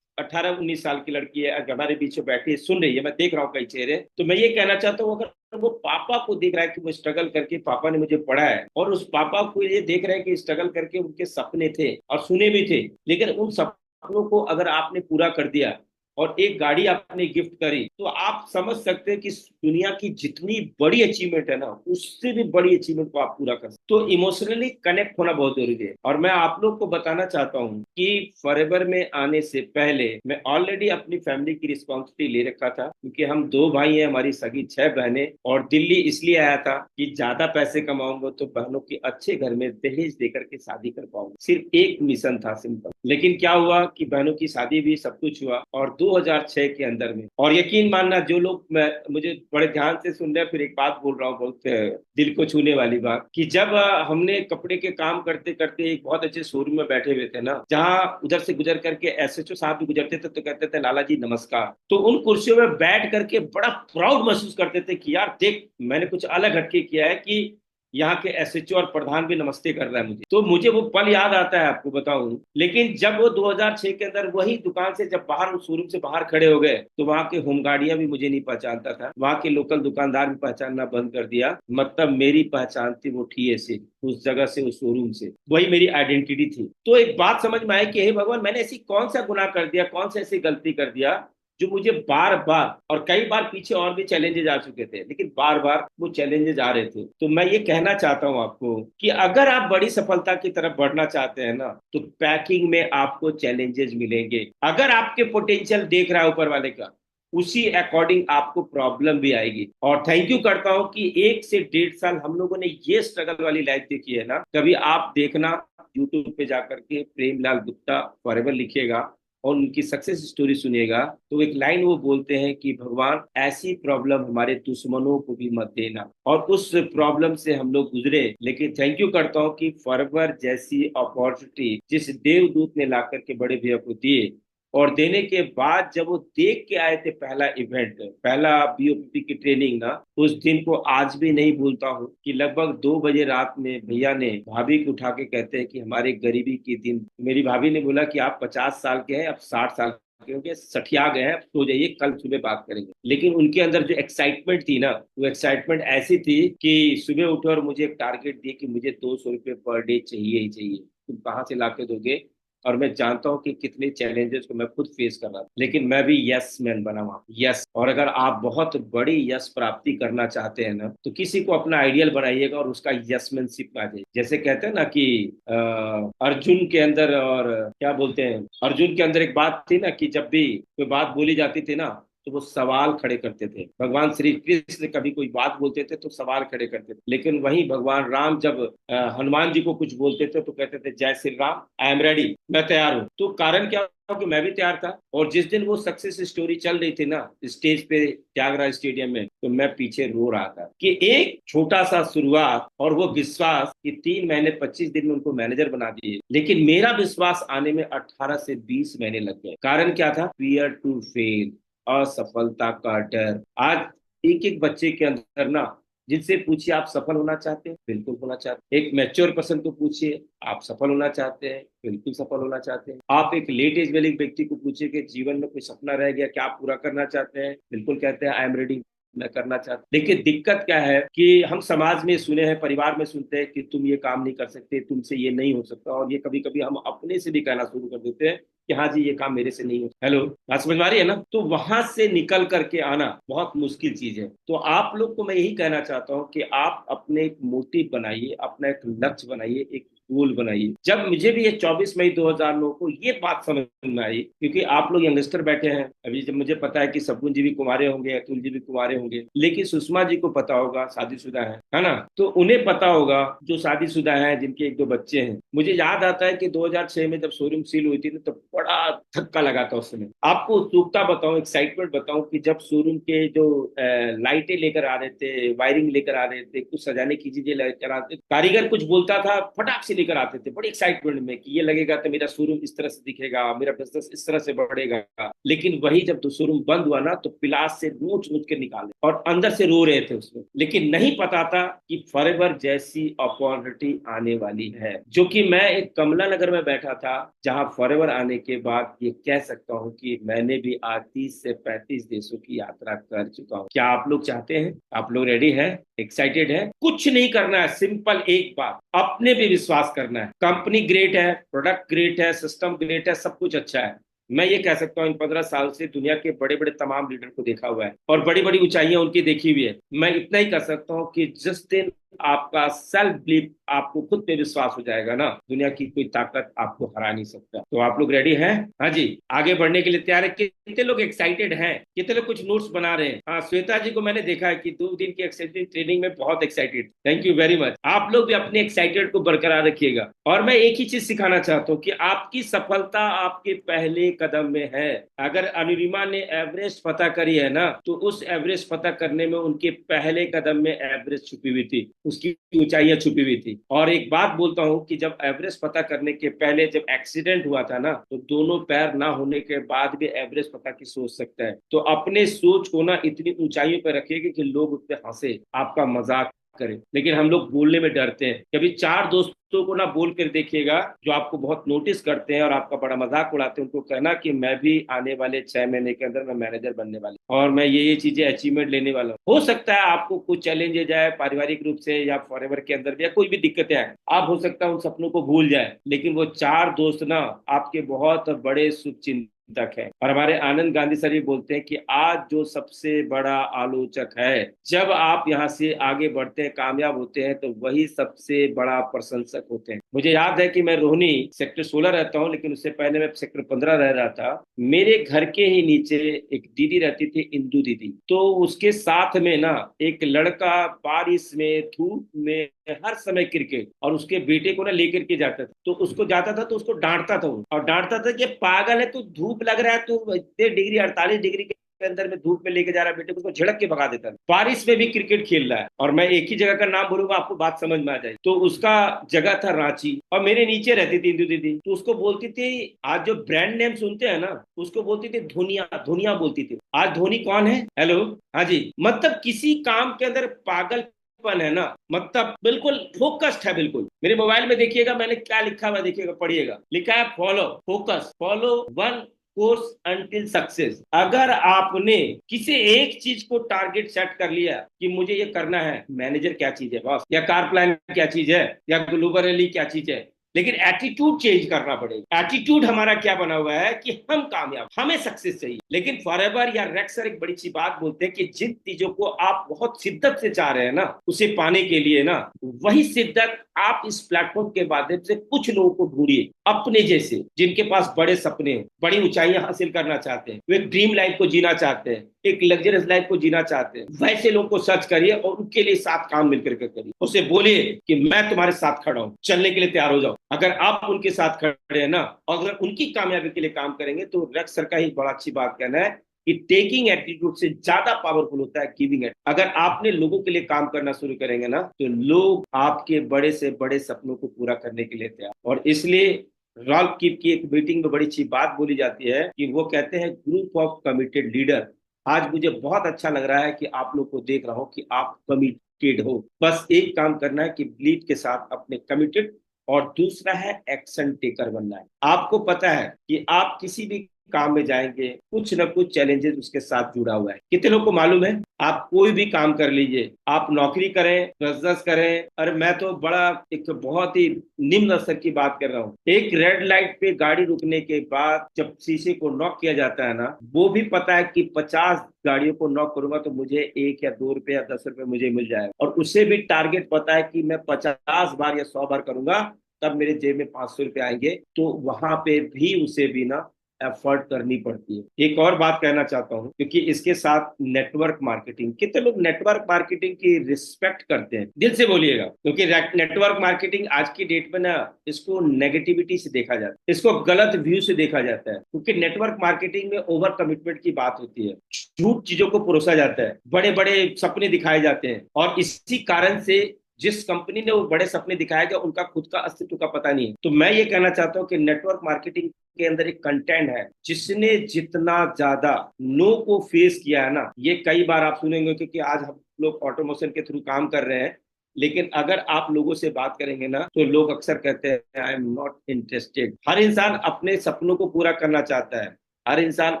18-19 साल की लड़की है, अगर हमारे बीच में बैठी है, सुन रही है, मैं देख रहा हूँ कई चेहरे, तो मैं ये कहना चाहता हूँ, अगर वो पापा को देख रहा है कि वो स्ट्रगल करके पापा ने मुझे पढ़ा है, और उस पापा को ये देख रहे हैं कि स्ट्रगल करके उनके सपने थे और सुने भी थे, लेकिन उन सपनों को अगर आपने पूरा कर दिया और एक गाड़ी आपने गिफ्ट करी, तो आप समझ सकते हैं कि दुनिया की जितनी बड़ी अचीवमेंट है ना, उससे भी बड़ी अचीवमेंट को आप पूरा कर सकते। तो इमोशनली कनेक्ट होना बहुत जरूरी है। और मैं आप लोग को बताना चाहता हूँ कि फॉरएवर में आने से पहले मैं ऑलरेडी अपनी फैमिली की रिस्पॉन्सिबिलिटी ले रखा था, क्योंकि हम दो भाई हैं, हमारी सगी छह बहनें, और दिल्ली इसलिए आया था कि ज्यादा पैसे कमाऊंगा तो बहनों की अच्छे घर में दहेज देकर के शादी कर पाऊंगा। सिर्फ एक मिशन था, सिंपल। लेकिन क्या हुआ कि बहनों की शादी भी, सब कुछ हुआ। और 2006 के अंदर में, और यकीन मानना जो लोग मुझे बड़े ध्यान से सुन रहे हैं, फिर एक बात बोल रहा हूँ बहुत दिल को छूने वाली बात, कि जब हमने कपड़े के काम करते करते एक बहुत अच्छे शोरूम में बैठे हुए थे ना, जहाँ उधर से गुजर करके एसएचओ साहब भी गुजरते थे, तो कहते थे लाला जी नमस्कार। तो उन कुर्सियों में बैठ करके बड़ा प्राउड महसूस करते थे कि यार देख, मैंने कुछ अलग हटके किया है कि यहाँ के एसएचओ और प्रधान भी नमस्ते कर रहा है मुझे। तो मुझे वो पल याद आता है, आपको बताऊं। लेकिन जब वो 2006 के अंदर वही दुकान से जब बाहर शोरूम से बाहर खड़े हो गए, तो वहां के होमगार्डियां भी मुझे नहीं पहचानता था, वहां के लोकल दुकानदार भी पहचानना बंद कर दिया। मतलब मेरी पहचान थी वो ठिए से, उस जगह से, उस शोरूम से, वही मेरी आइडेंटिटी थी। तो एक बात समझ में आई कि हे भगवान, मैंने ऐसी कौन सा गुनाह कर दिया, कौन सी ऐसी गलती कर दिया, जो मुझे बार बार, और कई बार पीछे और भी चैलेंजेस आ चुके थे, लेकिन बार बार वो चैलेंजेस आ रहे थे। तो मैं ये कहना चाहता हूं आपको कि अगर आप बड़ी सफलता की तरफ बढ़ना चाहते हैं ना, तो पैकिंग में आपको चैलेंजेस मिलेंगे। अगर आपके पोटेंशियल देख रहा है ऊपर वाले का, उसी अकॉर्डिंग आपको प्रॉब्लम भी आएगी। और थैंक यू करता हूं कि 1 से 1.5 साल हम लोगों ने ये स्ट्रगल वाली लाइफ देखी है ना। कभी आप देखना, यूट्यूब पे जाकर के प्रेमलाल गुप्ता फॉरएवर लिखिएगा और उनकी सक्सेस स्टोरी सुनिएगा, तो एक लाइन वो बोलते हैं कि भगवान, ऐसी प्रॉब्लम हमारे दुश्मनों को भी मत देना। और उस प्रॉब्लम से हम लोग गुजरे, लेकिन थैंक यू करता हूँ कि फॉरएवर जैसी अपॉर्चुनिटी जिस देवदूत ने ला करके बड़े भैया को दिए, और देने के बाद जब वो देख के आए थे पहला इवेंट, पहला बीओपी की ट्रेनिंग ना, उस दिन को आज भी नहीं भूलता हूँ। कि लगभग 2 बजे रात में भैया ने भाभी को उठा के कहते हैं कि हमारे गरीबी के दिन, मेरी भाभी ने बोला कि आप 50 साल के हैं, अब 60 साल के हो गए, सठिया गए हैं, अब सो जाइए, कल सुबह बात करेंगे। लेकिन उनके अंदर जो एक्साइटमेंट थी ना, वो एक्साइटमेंट ऐसी थी कि सुबह उठे और मुझे एक टारगेट दिए कि मुझे 200 रुपये पर डे चाहिए ही चाहिए, तुम कहाँ से ला के दोगे। और मैं जानता हूँ कि कितने चैलेंजेस को मैं खुद फेस कर रहा था, लेकिन मैं भी यस मैन बना वहां, यस। और अगर आप बहुत बड़ी यस प्राप्ति करना चाहते हैं ना, तो किसी को अपना आइडियल बनाइएगा और उसका यसमैनशिप आ जाए। जैसे कहते हैं ना कि अर्जुन के अंदर, और क्या बोलते हैं, अर्जुन के अंदर एक बात थी ना, कि जब भी कोई बात बोली जाती थी ना, तो वो सवाल खड़े करते थे। भगवान श्री कृष्ण कभी कोई बात बोलते थे तो सवाल खड़े करते थे। लेकिन वहीं भगवान राम जब हनुमान जी को कुछ बोलते थे, तो कहते थे जय Shri Ram, I am ready, मैं तैयार हूँ। तो कारण क्या हुआ कि मैं भी तैयार था। और जिस दिन वो सक्सेस स्टोरी चल रही थी ना स्टेज पे, त्यागराज स्टेडियम में, तो मैं पीछे रो रहा था कि एक छोटा सा शुरुआत और वो विश्वास कि 3 महीने 25 दिन में उनको मैनेजर बना दिए, लेकिन मेरा विश्वास आने में 18 से 20 महीने लग गए। कारण क्या था? फियर टू फेल, असफलता का डर। आज एक एक बच्चे के अंदर ना, जिनसे पूछिए आप सफल होना चाहते हैं, बिल्कुल होना चाहते हैं। एक मैच्योर पर्सन को पूछिए, आप सफल होना चाहते हैं, बिल्कुल सफल होना चाहते हैं। आप एक लेट एज वाले व्यक्ति को पूछिए कि जीवन में कोई सपना रह गया, क्या आप पूरा करना चाहते हैं, बिल्कुल कहते हैं आई एम रेडी, मैं करना चाहता। लेकिन दिक्कत क्या है कि हम समाज में सुने हैं, परिवार में सुनते हैं कि तुम ये काम नहीं कर सकते, तुमसे ये नहीं हो सकता। और ये कभी कभी हम अपने से भी कहना शुरू कर देते हैं कि हाँ जी, ये काम मेरे से नहीं हो। हेलो, बात समझ में आ रही है ना? तो वहां से निकल करके आना बहुत मुश्किल चीज है। तो आप लोग को मैं यही कहना चाहता हूँ कि आप अपने एक मोटिव बनाइए, अपना एक लक्ष्य बनाइए, एक गोल बनाइए। जब मुझे भी ये 24 मई 2009 को ये बात समझ में आई, क्योंकि आप लोग यंगस्टर बैठे हैं अभी, जब मुझे पता है कि सपन जी भी कुमारे होंगे, अतुल जी भी कुमारे होंगे, लेकिन सुषमा जी को पता होगा शादीशुदा है ना? तो उन्हें पता होगा जो शादीशुदा है, जिनके 1 2 बच्चे हैं। मुझे याद आता है कि 2006 में जब शोरूम सील हुई थी ना, तो बड़ा धक्का लगा था उस समय। आपको उत्सुकता बताऊं, एक्साइटमेंट बताऊं, कि जब शोरूम के जो लाइटें लेकर आ रहे थे, वायरिंग लेकर आ रहे थे, कुछ सजाने की चीजें लेकर आते, कारीगर कुछ बोलता था, फटाक से लेकर आते थे बड़ी एक्साइटमेंट में कि ये लगेगा तो मेरा शोरूम इस तरह से दिखेगा, मेरा बिजनेस इस तरह से बढ़ेगा। लेकिन वही जब तो शोरूम बंद हुआ ना, तो पिलास से नोच नोच के निकाले और अंदर से रो रहे थे उसमें। लेकिन नहीं पता था कि फॉरएवर जैसी अपॉर्चुनिटी आने वाली है, जो कि मैं एक कमला नगर में बैठा था, जहां फॉरएवर आने के बाद ये कह सकता हूं कि मैंने भी आज 30 से 35 देशों की यात्रा कर चुका हूं। क्या आप लोग चाहते हैं? आप लोग रेडी हैं? एक्साइटेड है? कुछ नहीं करना है, सिंपल एक बात, अपने पे विश्वास करना है। कंपनी ग्रेट है, प्रोडक्ट ग्रेट है, सिस्टम ग्रेट है, सब कुछ अच्छा है। मैं ये कह सकता हूँ इन 15 साल से दुनिया के बड़े बड़े तमाम लीडर को देखा हुआ है और बड़ी बड़ी ऊंचाइयां उनकी देखी हुई है। मैं इतना ही कर सकता हूँ कि जिस दिन आपका सेल्फ बिलीफ, आपको खुद पे विश्वास हो जाएगा ना, दुनिया की कोई ताकत आपको हरा नहीं सकता। तो आप लोग रेडी हैं? हाँ जी, आगे बढ़ने के लिए तैयार है? कितने लोग एक्साइटेड हैं? कितने लोग कुछ नोट्स बना रहे हैं? हाँ, श्वेता जी को मैंने देखा है कि 2 दिन की एक्साइटेड ट्रेनिंग में बहुत excited. Thank you very much. आप लोग भी अपने एक्साइटेड को बरकरार रखिएगा। और मैं एक ही चीज सिखाना चाहता हूँ कि आपकी सफलता आपके पहले कदम में है। अगर अनुरिमा ने एवरेस्ट फतह करी है ना, तो उस एवरेस्ट फतह करने में उनके पहले कदम में एवरेस्ट छुपी हुई थी, उसकी ऊंचाइयां छुपी हुई थी। और एक बात बोलता हूं कि जब एवरेस्ट पता करने के पहले जब एक्सीडेंट हुआ था ना, तो दोनों पैर ना होने के बाद भी एवरेस्ट पता की सोच सकता है। तो अपने सोच को ना इतनी ऊंचाइयों पर रखिएगा कि लोग उस पर हंसे, आपका मजाक करें। लेकिन हम लोग बोलने में डरते हैं। कभी 4 दोस्तों को ना बोल कर देखिएगा जो आपको बहुत नोटिस करते हैं और आपका बड़ा मजाक उड़ाते हैं, उनको कहना कि मैं भी आने वाले 6 महीने के अंदर मैं मैनेजर बनने वाला हूं और मैं ये चीजें अचीवमेंट लेने वाला हूँ। हो सकता है आपको कुछ चैलेंजेज आए पारिवारिक रूप से या फॉरएवर के अंदर भी, या कोई भी दिक्कतें आए, आप हो सकता है उन सपनों को भूल जाए, लेकिन वो 4 दोस्त ना आपके बहुत बड़े शुभचिंतक तक है। और हमारे आनंद गांधी सर भी बोलते हैं कि आज जो सबसे बड़ा आलोचक है, जब आप यहाँ से आगे बढ़ते हैं, कामयाब होते हैं, तो वही सबसे बड़ा प्रशंसक होते हैं। मुझे याद है कि मैं रोहिणी सेक्टर 16 रहता हूँ, लेकिन उससे पहले मैं सेक्टर 15 रह रहा था। मेरे घर के ही नीचे एक दीदी रहती थी, इंदू दीदी। तो उसके साथ में ना एक लड़का बारिश में धूप में हर समय क्रिकेट, और उसके बेटे को ना लेकर के जाता था। तो उसको जाता था तो उसको डांटता था वो, और डांटता था कि पागल है तू, धूप लग रहा है, तू इतने डिग्री 48 डिग्री के अंदर में धूप में लेके जा रहा है बेटे को, उसको झड़क के भगा देता था। बारिश में भी क्रिकेट खेल रहा है। और मैं एक ही जगह का नाम बोलूंगा, आपको बात समझ में आ जाए। तो उसका जगह था रांची, और मेरे नीचे रहती थी इंदु दीदी। तो उसको बोलती थी, आज जो ब्रांड नेम सुनते हैं ना, उसको बोलती थी धोनिया, धोनिया बोलती थी। आज धोनी कौन है? हेलो, हाँ जी। मतलब किसी काम के अंदर पागल है ना, मतलब बिल्कुल फोकस्ड है। बिल्कुल मेरे मोबाइल में देखिएगा मैंने क्या लिखा हुआ, देखिएगा, पढ़िएगा। लिखा है follow focus, follow one course until success. अगर आपने किसी एक चीज को टारगेट सेट कर लिया कि मुझे ये करना है, मैनेजर क्या चीज है बॉस, या कार प्लान क्या चीज है, या ग्लोबल रैली क्या चीज है, लेकिन एटीट्यूड चेंज करना पड़ेगा। एटीट्यूड हमारा क्या बना हुआ है कि हम कामयाब, हमें सक्सेस चाहिए। लेकिन फॉरएवर या रेक्सर एक बड़ी सी बात बोलते हैं कि जिन चीजों को आप बहुत शिद्दत से चाह रहे हैं ना, उसे पाने के लिए ना, वही शिद्दत आप इस प्लेटफॉर्म के माध्यम से कुछ लोगों को ढूंढिए अपने जैसे, जिनके पास बड़े सपने हैं, बड़ी ऊंचाइयां हासिल करना चाहते हैं, वे ड्रीम लाइफ को जीना चाहते हैं, एक लग्जरियस लाइफ को जीना चाहते हैं। वैसे लोगों को सर्च करिए और उनके लिए साथ काम मिलकर के करिए। उसे बोलिए कि मैं तुम्हारे साथ खड़ा हूं, चलने के लिए तैयार हो जाओ। अगर आप उनके साथ खड़े हैं ना, और अगर उनकी कामयाबी के लिए काम करेंगे, तो रेक्स सर का ही बड़ा अच्छी बात कहना है कि टेकिंग एटीट्यूड से ज्यादा पावरफुल होता है गिविंग एटीट्यूड। अगर आपने लोगों के लिए काम करना शुरू करेंगे ना, तो लोग आपके बड़े से बड़े सपनों को पूरा करने के लिए तैयार। और इसलिए रॉल्फ कीप की एक मीटिंग में बड़ी अच्छी बात बोली जाती है कि वो कहते हैं ग्रुप ऑफ कमिटेड लीडर। आज मुझे बहुत अच्छा लग रहा है कि आप लोग को देख रहा हूं कि आप कमिटेड हो। बस एक काम करना है कि बिलीव के साथ अपने कमिटेड, और दूसरा है एक्शन टेकर बनना है। आपको पता है कि आप किसी भी काम में जाएंगे, कुछ ना कुछ चैलेंजेस उसके साथ जुड़ा हुआ है। कितने लोग को मालूम है? आप कोई भी काम कर लीजिए, आप नौकरी करें, बिजनेस करें, अरे मैं तो बड़ा एक बहुत ही निम्न स्तर की बात कर रहा हूँ। एक रेड लाइट पे गाड़ी रुकने के बाद जब शीशे को नॉक किया जाता है ना, वो भी पता है कि 50 गाड़ियों को नॉक करूंगा तो मुझे 1 या 2 रुपए या 10 रुपए मुझे मिल जाएगा। और उससे भी टारगेट पता है कि मैं 50 बार या 100 बार करूंगा, तब मेरे जेब में 500 रुपए आएंगे। तो वहां पे भी उसे भी ना एफर्ट करनी पड़ती है। एक और बात कहना चाहता हूं, क्योंकि इसके साथ नेटवर्क मार्केटिंग, कितने लोग नेटवर्क मार्केटिंग की रिस्पेक्ट करते हैं? दिल से बोलिएगा, क्योंकि नेटवर्क मार्केटिंग आज की डेट में ना, इसको नेगेटिविटी से देखा जाता है, इसको गलत व्यू से देखा जाता है। क्योंकि नेटवर्क मार्केटिंग में ओवर कमिटमेंट की बात होती है, झूठ चीजों को परोसा जाता है, बड़े बड़े सपने दिखाए जाते हैं, और इसी कारण से जिस कंपनी ने वो बड़े सपने दिखाए गए, उनका खुद का अस्तित्व का पता नहीं है। तो मैं ये कहना चाहता हूँ कि नेटवर्क मार्केटिंग के अंदर एक कंटेंट है, जिसने जितना ज्यादा नो को फेस किया है ना, ये कई बार आप सुनेंगे, क्योंकि आज हम लोग ऑटोमोशन के थ्रू काम कर रहे हैं। लेकिन अगर आप लोगों से बात करेंगे ना, तो लोग अक्सर कहते हैं आई एम नॉट इंटरेस्टेड। हर इंसान अपने सपनों को पूरा करना चाहता है, हर इंसान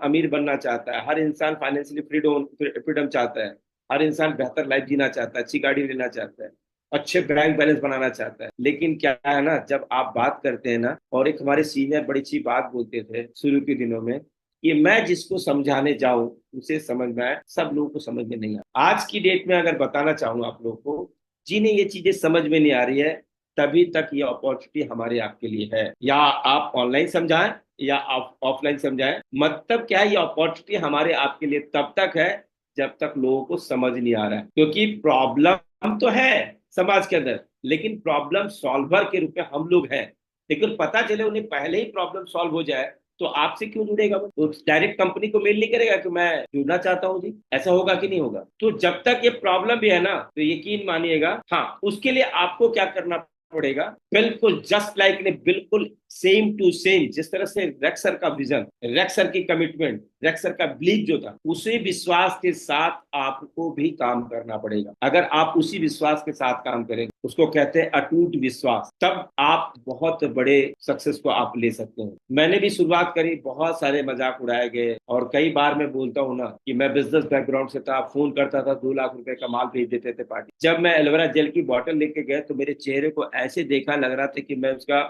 अमीर बनना चाहता है, हर इंसान फाइनेंशियली फ्रीडम चाहता है, हर इंसान बेहतर लाइफ जीना चाहता है, अच्छी गाड़ी लेना चाहता है। अच्छे बैंक बैलेंस बनाना चाहता है। लेकिन क्या है ना, जब आप बात करते हैं ना, और एक हमारे सीनियर बड़ी अच्छी बात बोलते थे शुरू के दिनों में, कि मैं जिसको समझाने जाऊं उसे समझ में आए, सब लोगों को समझ में नहीं आए। आज की डेट में अगर बताना चाहूँ आप लोगों को, जिन्हें ये चीजें समझ में नहीं आ रही है, तभी तक ये अपॉर्चुनिटी हमारे आपके लिए है। या आप ऑनलाइन समझाएं या आप ऑफलाइन समझाएं, मतलब क्या है, ये अपॉर्चुनिटी हमारे आपके लिए तब तक है जब तक लोगों को समझ नहीं आ रहा है। क्योंकि प्रॉब्लम तो है समाज के अंदर, लेकिन प्रॉब्लम सॉल्वर के रूप में हम लोग हैं। लेकिन पता चले उन्हें पहले ही प्रॉब्लम सॉल्व हो जाए, तो आपसे क्यों जुड़ेगा? वो डायरेक्ट कंपनी को मेल नहीं करेगा कि मैं जुड़ना चाहता हूँ जी। ऐसा होगा कि नहीं होगा? तो जब तक ये प्रॉब्लम भी है ना, तो यकीन मानिएगा, हाँ, उसके लिए आपको क्या करना पड़ेगा, बिल्कुल जस्ट लाइक ने, बिल्कुल सेम टू सेम, जिस तरह से रेक्स सर का विजन, रेक्स सर की कमिटमेंट, रेक्स सर का बिलीफ जो था, उसी विश्वास के साथ आपको भी काम करना पड़ेगा। अगर आप उसी विश्वास के साथ काम करें, उसको कहते हैं अटूट विश्वास, तब आप बहुत बड़े सक्सेस को आप ले सकते हैं। मैंने भी शुरुआत करी, बहुत सारे मजाक उड़ाए गए, और कई बार मैं बोलता हूँ ना कि मैं बिजनेस बैकग्राउंड से था, फोन करता था, 2 लाख रुपए का माल भेज देते थे पार्टी। जब मैं एलोवेरा जेल की बोतल लेके गया, तो मेरे चेहरे को ऐसे देखा, लग रहा था कि मैं उसका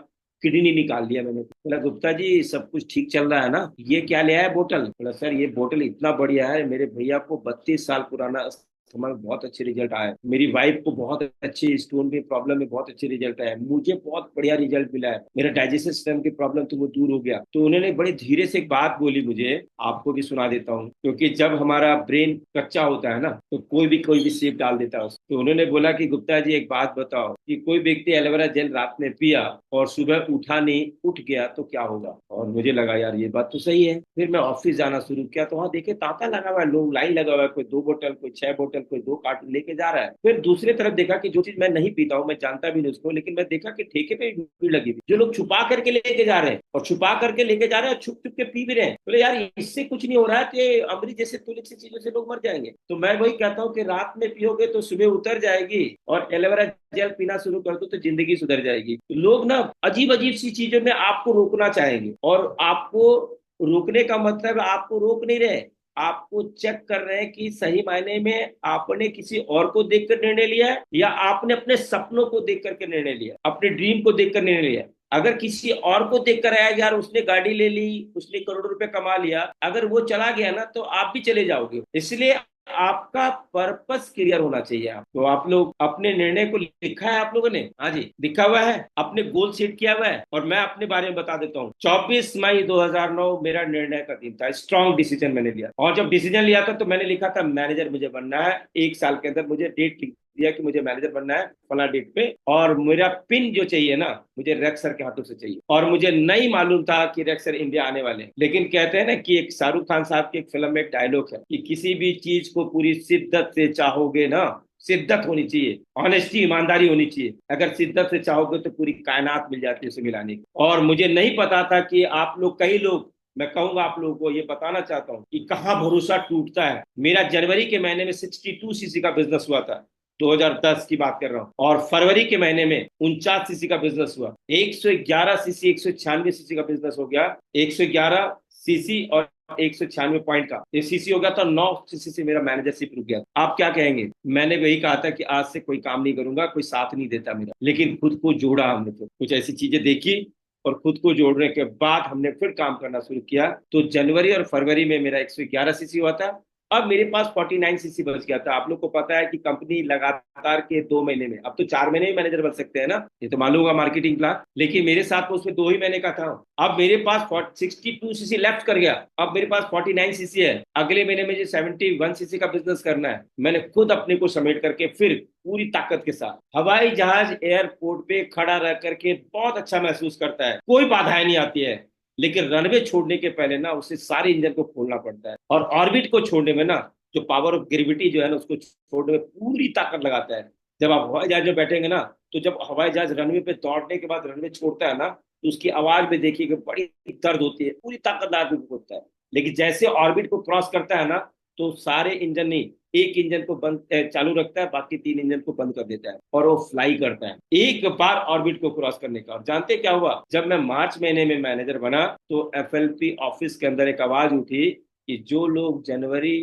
किडनी निकाल लिया मैंने। बोला, गुप्ता जी सब कुछ ठीक चल रहा है ना? ये क्या ले आया बोतल? बोला, सर ये बोतल इतना बढ़िया है, मेरे भैया को 32 साल पुराना अस्थमा में बहुत अच्छे रिजल्ट आए, मेरी वाइफ को बहुत अच्छे स्टोन की प्रॉब्लम में बहुत अच्छे रिजल्ट आए, मुझे बहुत बढ़िया रिजल्ट मिला है, मेरा डाइजेशन सिस्टम की प्रॉब्लम तो वो दूर हो गया। तो उन्होंने बड़े धीरे से एक बात बोली मुझे, आपको भी सुना देता हूँ, क्योंकि जब हमारा ब्रेन कच्चा होता है ना, तो कोई भी शेप डाल देता है उसको। तो उन्होंने बोला कि गुप्ता जी एक बात बताओ, कि कोई व्यक्ति एलोवेरा जेल रात में पिया और सुबह उठा नहीं, उठ गया, तो क्या होगा? और मुझे लगा यार ये बात तो सही है। फिर मैं ऑफिस जाना शुरू किया, तो वहां देखे तांता लगा हुआ है, लोग लाइन लगा हुआ है, कोई 2 बोतल, कोई 6 बोतल, कोई 2 कार्टून लेके जा रहा है। फिर दूसरी तरफ देखा कि जो चीज मैं नहीं पीता हूँ, मैं जानता भी नहीं उसको, लेकिन मैं देखा कि ठेके पे भी भीड़ लगी हुई, जो लोग छुपा करके लेके जा रहे हैं, और छुपा करके लेके जा रहे हैं, छुप छुप के पी भी रहे हैं। बोले यार इससे कुछ नहीं हो रहा है, कि अमृत जैसे तुलिक सी चीजों से लोग मर जाएंगे। तो मैं वही कहता हूँ कि रात में पियोगे तो सुबह उतर जाएगी, और एलोवेरा जेल पीना शुरू कर दो तो जिंदगी सुधर जाएगी। तो लोग ना अजीब अजीब सी चीजों में आपको रोकना चाहेंगे, और आपको रोकने का मतलब आपको रोक नहीं रहे, आपको चेक कर रहे हैं कि सही मायने में आपने किसी और को देखकर निर्णय लिया है, या आपने अपने सपनों को देख करके निर्णय लिया, अपने ड्रीम को देखकर निर्णय लिया। अगर किसी और को देखकर आया, यार उसने गाड़ी ले ली, उसने करोड़ों रुपए कमा लिया, अगर वो चला गया ना, तो आप भी चले जाओगे। इसलिए आपका पर्पस क्लियर होना चाहिए। आप तो आप लोग अपने निर्णय को लिखा है, आप लोगों ने, हाँ जी लिखा हुआ है, अपने गोल सेट किया हुआ है। और मैं अपने बारे में बता देता हूँ, 24 मई 2009 मेरा निर्णय का दिन था, स्ट्रॉन्ग डिसीजन मैंने लिया। और जब डिसीजन लिया था, तो मैंने लिखा था मैनेजर मुझे बनना है, 1 साल के अंदर मुझे डेट लिख दिया कि मुझे मैनेजर बनना है फला डेट पे। और मेरा पिन जो चाहिए ना, मुझे रेक्स सर के हाथों से चाहिए। और मुझे नहीं मालूम था कि रेक्स सर इंडिया आने वाले हैं, लेकिन कहते हैं ना कि एक शाहरुख खान साहब की एक फिल्म में एक डायलॉग है कि किसी भी चीज को पूरी शिद्दत से चाहोगे ना, शिद्दत होनी चाहिए, ऑनेस्टी, ईमानदारी होनी चाहिए। अगर शिद्दत से चाहोगे तो पूरी कायनात मिल जाती है उसे मिलाने की। और मुझे नहीं पता था कि आप लोग, कई लोग, मैं कहूंगा आप लोगों को ये बताना चाहता हूँ कि कहाँ भरोसा टूटता है। मेरा जनवरी के महीने में 62 सीसी का बिजनेस हुआ था, 2010 की बात कर रहा हूँ, और फरवरी के महीने में 49 सीसी का बिजनेस हुआ। 111 सीसी, 196 सीसी का बिजनेस हो गया। 111 सीसी और 196 पॉइंट का ये सीसी हो गया, तो 9 सीसी से मेरा मैनेजरशिप रुक गया। आप क्या कहेंगे? मैंने वही कहा था कि आज से कोई काम नहीं करूंगा, कोई साथ नहीं देता मेरा, लेकिन खुद को जोड़ा हमने, तो कुछ ऐसी चीजें देखी, और खुद को जोड़ने के बाद हमने फिर काम करना शुरू किया। तो जनवरी और फरवरी में मेरा 111 सीसी हुआ था। अब मेरे पास 49 सीसी बच गया था। आप लोग को पता है कि कंपनी लगातार के 2 महीने में, अब तो 4 महीने में मैनेजर बन सकते हैं ना, ये तो मालूम होगा मार्केटिंग प्लान, लेकिन मेरे साथ तो उसमें 2 ही महीने का था। अब मेरे पास 62 सीसी लेफ्ट कर गया, अब मेरे पास 49 सीसी है। अगले महीने में जो 71 सीसी का बिजनेस करना है, मैंने खुद अपने को समेट करके फिर पूरी ताकत के साथ, हवाई जहाज एयरपोर्ट पे खड़ा रह करके बहुत अच्छा महसूस करता है, कोई बाधाएं नहीं आती है। लेकिन रनवे छोड़ने के पहले ना उसे सारे इंजन को खोलना पड़ता है, और ऑर्बिट को छोड़ने में ना, जो पावर ऑफ ग्रेविटी जो है ना, उसको छोड़ने में पूरी ताकत लगाता है। जब आप हवाई जहाज में बैठेंगे ना, तो जब हवाई जहाज रनवे पे दौड़ने के बाद रनवे छोड़ता है ना, तो उसकी आवाज में देखिए कि बड़ी दर्द होती है, पूरी ताकत लगा के होता है। लेकिन जैसे ऑर्बिट को क्रॉस करता है ना, तो सारे इंजन नहीं, एक इंजन को बंद चालू रखता है, बाकी 3 इंजन को बंद कर देता है, और वो फ्लाई करता है एक बार ऑर्बिट को क्रॉस करने का। और जानते क्या हुआ? जब मैं मार्च महीने में मैनेजर बना, तो एफएलपी ऑफिस के अंदर एक आवाज उठी कि जो लोग जनवरी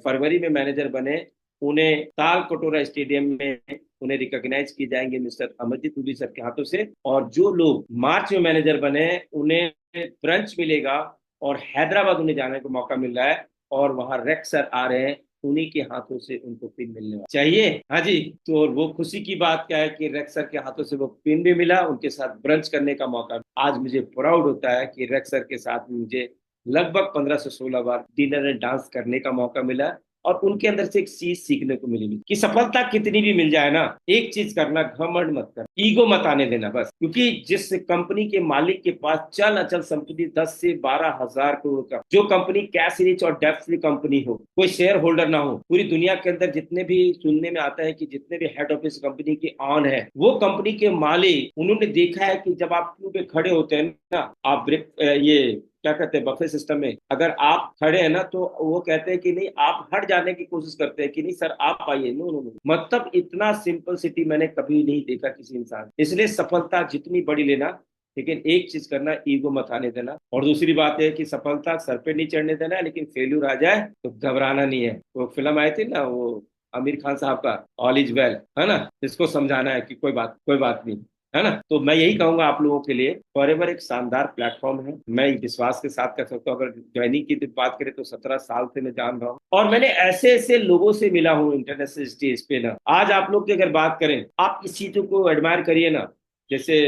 फरवरी में मैनेजर बने, उन्हें ताल कटोरा स्टेडियम में उन्हें रिकॉग्नाइज किए जाएंगे मिस्टर अमरजीत पुरी सर के हाथों से। और जो लोग मार्च में मैनेजर बने उन्हें ब्रंच मिलेगा, और हैदराबाद उन्हें जाने का मौका मिल रहा है, और वहां रेक्स सर आ रहे हैं, उन्हीं के हाथों से उनको पिन मिलने वाला चाहिए। हाँ जी। तो वो खुशी की बात क्या है कि रेक्स सर के हाथों से वो पिन भी मिला, उनके साथ ब्रंच करने का मौका। आज मुझे प्राउड होता है कि रेक्स सर के साथ मुझे लगभग 15 से 16 बार डिनर एंड डांस करने का मौका मिला। और उनके अंदर से एक चीज सीखने को मिली कि सफलता कितनी भी मिल जाए ना, एक चीज करना, घमंड मत कर, ईगो मत आने देना बस। क्योंकि जिस कंपनी के मालिक के पास चल अचल संपत्ति 10 से 12 हजार करोड़ का, जो कंपनी कैश रिच और डेब्ट फ्री कंपनी हो, कोई शेयर होल्डर ना हो, पूरी दुनिया के अंदर जितने भी सुनने में आता है कि जितने भी हेड ऑफिस कंपनी की ऑन है, वो कंपनी के मालिक, उन्होंने देखा है कि जब आप क्यू पे खड़े होते हैं ना, आप ये क्या कहते हैं, बफे सिस्टम में अगर आप खड़े हैं ना, तो वो कहते हैं कि नहीं, आप हट जाने की कोशिश करते हैं कि नहीं सर आप आइए। नो नो नो, मतलब इतना सिंपल सिटी मैंने कभी नहीं देखा किसी इंसान। इसलिए सफलता जितनी बड़ी लेना, लेकिन एक चीज करना, ईगो मत आने देना। और दूसरी बात है कि सफलता सर पे नहीं चढ़ने देना है, लेकिन फेल्यूर आ जाए तो घबराना नहीं है। वो फिल्म आई थी ना, वो आमिर खान साहब का, ऑल इज वेल, है ना, इसको समझाना है कि कोई बात नहीं, है ना। तो मैं यही कहूंगा आप लोगों के लिए, फॉरएवर एक शानदार प्लेटफॉर्म है। मैं विश्वास के साथ कह सकता हूँ, अगर ज्वाइनिंग की बात करें तो 17 साल से मैं जान रहा हूँ, और मैंने ऐसे ऐसे लोगों से मिला हूँ इंटरनेशनल स्टेज पे ना। आज आप लोग की अगर बात करें, आप इस चीजों को एडमायर करिए ना, जैसे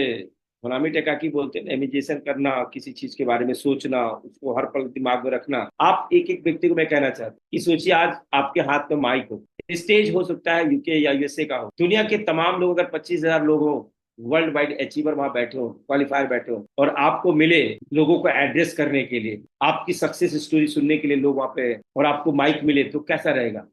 गुलामी टेकाकी बोलते हैं ना, इमेजिनेशन करना, किसी चीज के बारे में सोचना, उसको हर पल दिमाग में रखना। आप एक एक व्यक्ति को मैं कहना चाहता हूँ कि सोचिए, आज आपके हाथ में माइक हो, स्टेज हो सकता है यूके या यूएसए का हो, दुनिया के तमाम लोग, अगर 25,000 लोग हो, वर्ल्ड वाइड अचीवर वहां बैठे हो, क्वालिफायर बैठे हो, और आपको मिले लोगों को एड्रेस करने के लिए, आपकी सक्सेस स्टोरी सुनने के लिए लोग वहां पे, और आपको माइक मिले, तो कैसा रहेगा?